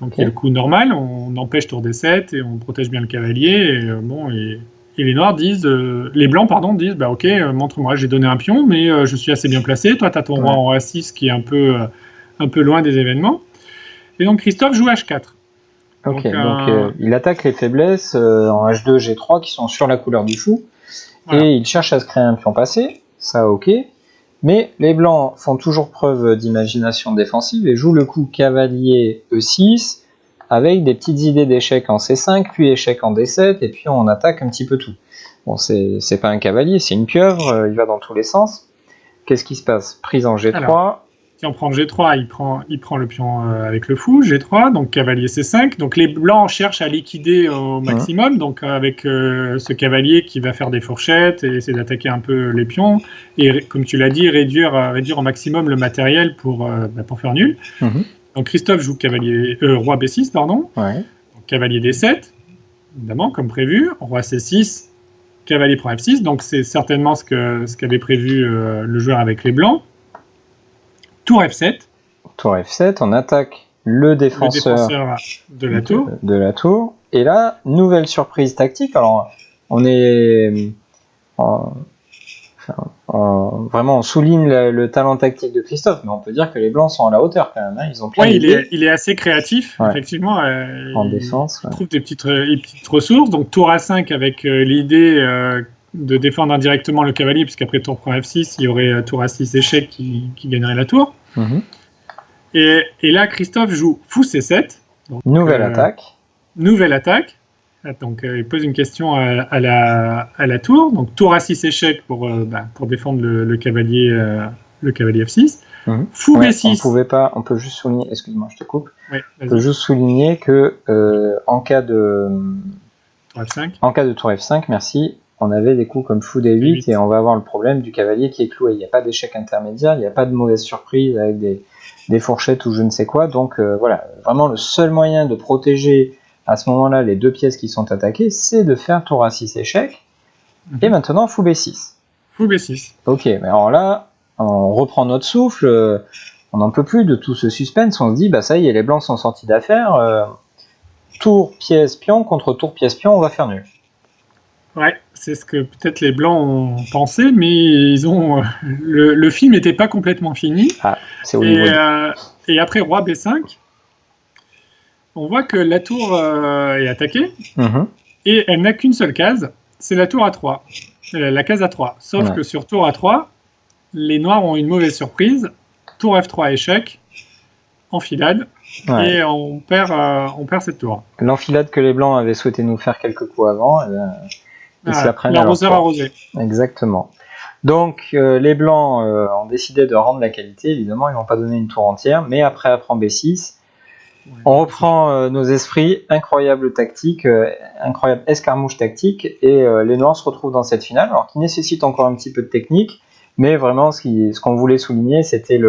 Donc il y a le coup normal, on empêche tour D7 et on protège bien le cavalier. Et les Noirs disent, les Blancs pardon, disent bah ok, montre-moi, j'ai donné un pion, mais je suis assez bien placé. Toi, tu as ton roi en A6 qui est un peu loin des événements. Et donc Christophe joue H4. Ok, donc il attaque les faiblesses en H2, G3 qui sont sur la couleur du fou. Voilà. Et il cherche à se créer un pion passé, ça ok. Mais les blancs font toujours preuve d'imagination défensive et jouent le coup cavalier E6 avec des petites idées d'échec en C5, puis échec en D7, et puis on attaque un petit peu tout. Bon, c'est pas un cavalier, c'est une pieuvre, il va dans tous les sens. Qu'est-ce qui se passe? Prise en G3. Alors, si on prend G3, il prend le pion avec le fou, G3, donc cavalier C5. Donc les blancs cherchent à liquider au maximum, donc avec ce cavalier qui va faire des fourchettes et essayer d'attaquer un peu les pions. Et comme tu l'as dit, réduire au maximum le matériel pour faire nul. Donc Christophe joue roi B6, pardon. Ouais. Donc, cavalier D7, évidemment, comme prévu. Roi C6, cavalier prend F6. Donc c'est certainement ce qu'avait prévu le joueur avec les blancs. Tour F7. Tour F7, on attaque le défenseur de la tour. De la tour. Et là, nouvelle surprise tactique. Alors, on est vraiment, on souligne le talent tactique de Christophe, mais on peut dire que les blancs sont à la hauteur quand même. Hein. Ils ont plein d'idées. Il est assez créatif, effectivement. En défense. Il trouve des petites ressources. Donc tour A5 avec l'idée de défendre indirectement le cavalier, puisqu'après tour prend F6, il y aurait tour A6 échec qui gagnerait la tour. Et là, Christophe joue fou C7. Donc, nouvelle attaque. Nouvelle attaque. Donc, il pose une question à la tour. Donc, tour A6 échec pour défendre le cavalier F6. Fou B6. On peut juste souligner, excuse-moi, je te coupe. Oui, on peut juste souligner que en cas de tour F5, merci, on avait des coups comme fou D8 et on va avoir le problème du cavalier qui est cloué. Il n'y a pas d'échec intermédiaire, il n'y a pas de mauvaise surprise avec des fourchettes ou je ne sais quoi. Donc voilà, vraiment le seul moyen de protéger à ce moment-là les deux pièces qui sont attaquées, c'est de faire tour A6 échec. Et maintenant fou B6. Fou B6. Ok, mais alors là, on reprend notre souffle, on n'en peut plus de tout ce suspense, on se dit, bah ça y est, les blancs sont sortis d'affaire, tour, pièce, pion, contre tour, pièce, pion, on va faire nul. Ouais, c'est ce que peut-être les blancs ont pensé, mais ils ont le film n'était pas complètement fini. Ah, c'est Hollywood. Et après roi B5, on voit que la tour est attaquée et elle n'a qu'une seule case, c'est la tour A3, la case A3. Sauf que sur tour A3, les noirs ont une mauvaise surprise, tour F3 échec, enfilade, et on perd cette tour. L'enfilade que les blancs avaient souhaité nous faire quelques coups avant, ils se la prennent l'arroseur arrosé. Exactement. Donc les blancs ont décidé de rendre la qualité, évidemment, ils n'ont pas donné une tour entière, mais après apprend B6, on reprend nos esprits, incroyable tactique, incroyable escarmouche tactique, et les noirs se retrouvent dans cette finale, alors qui nécessite encore un petit peu de technique, mais vraiment ce qu'on voulait souligner, c'était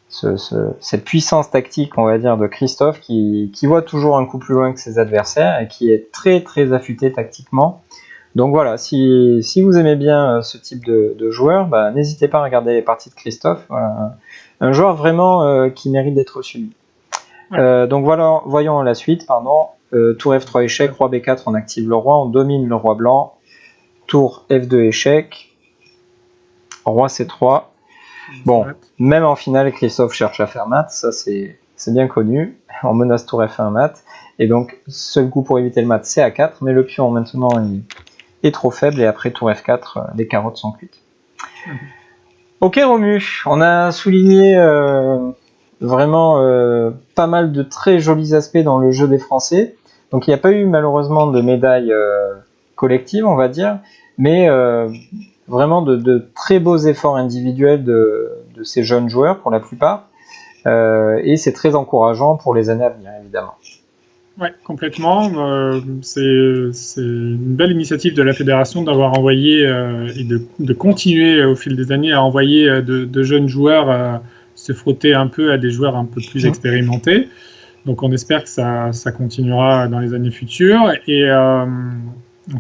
cette puissance tactique, on va dire, de Christophe, qui voit toujours un coup plus loin que ses adversaires, et qui est très très affûté tactiquement. Donc voilà, si vous aimez bien ce type de joueur, n'hésitez pas à regarder les parties de Christophe. Voilà, un joueur vraiment qui mérite d'être suivi. Donc voilà, voyons la suite. Tour F3 échec, roi B4, on active le roi, on domine le roi blanc. Tour F2 échec, roi C3. Bon, même en finale, Christophe cherche à faire mat, ça c'est bien connu. On menace tour F1 mat. Et donc, seul coup pour éviter le mat, c'est A4, mais le pion maintenant est trop faible, et après tour F4, les carottes sont cuites. Ok Romu, on a souligné vraiment pas mal de très jolis aspects dans le jeu des Français. Donc il n'y a pas eu malheureusement de médaille collective, on va dire, mais vraiment de très beaux efforts individuels de de ces jeunes joueurs pour la plupart. Et c'est très encourageant pour les années à venir, évidemment. Oui, complètement. C'est une belle initiative de la fédération d'avoir envoyé et de continuer au fil des années à envoyer de jeunes joueurs se frotter un peu à des joueurs un peu plus expérimentés. Donc on espère que ça continuera dans les années futures. Et en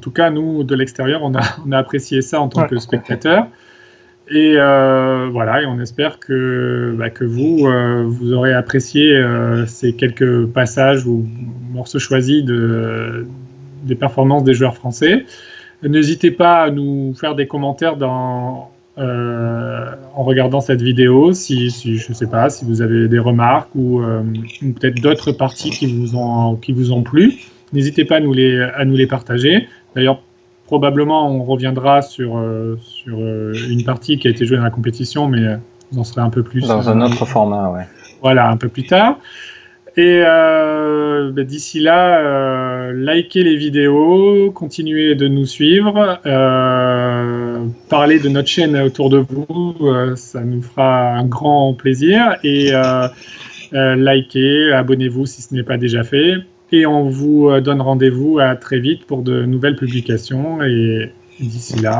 tout cas, nous, de l'extérieur, on a apprécié ça en tant que spectateurs. Et voilà, et on espère que vous aurez apprécié ces quelques passages ou morceaux choisis des performances des joueurs français. N'hésitez pas à nous faire des commentaires en regardant cette vidéo, si je sais pas, si vous avez des remarques ou peut-être d'autres parties qui vous ont plu. N'hésitez pas à nous les partager. D'ailleurs, probablement, on reviendra sur une partie qui a été jouée dans la compétition, mais vous en saurez un peu plus. Dans un autre format, ouais. Voilà, un peu plus tard. Et d'ici là, likez les vidéos, continuez de nous suivre, parlez de notre chaîne autour de vous, ça nous fera un grand plaisir. Et likez, abonnez-vous si ce n'est pas déjà fait. Et on vous donne rendez-vous à très vite pour de nouvelles publications. Et d'ici là,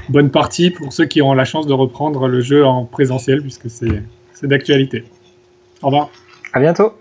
bonne partie pour ceux qui auront la chance de reprendre le jeu en présentiel, puisque c'est d'actualité. Au revoir. À bientôt.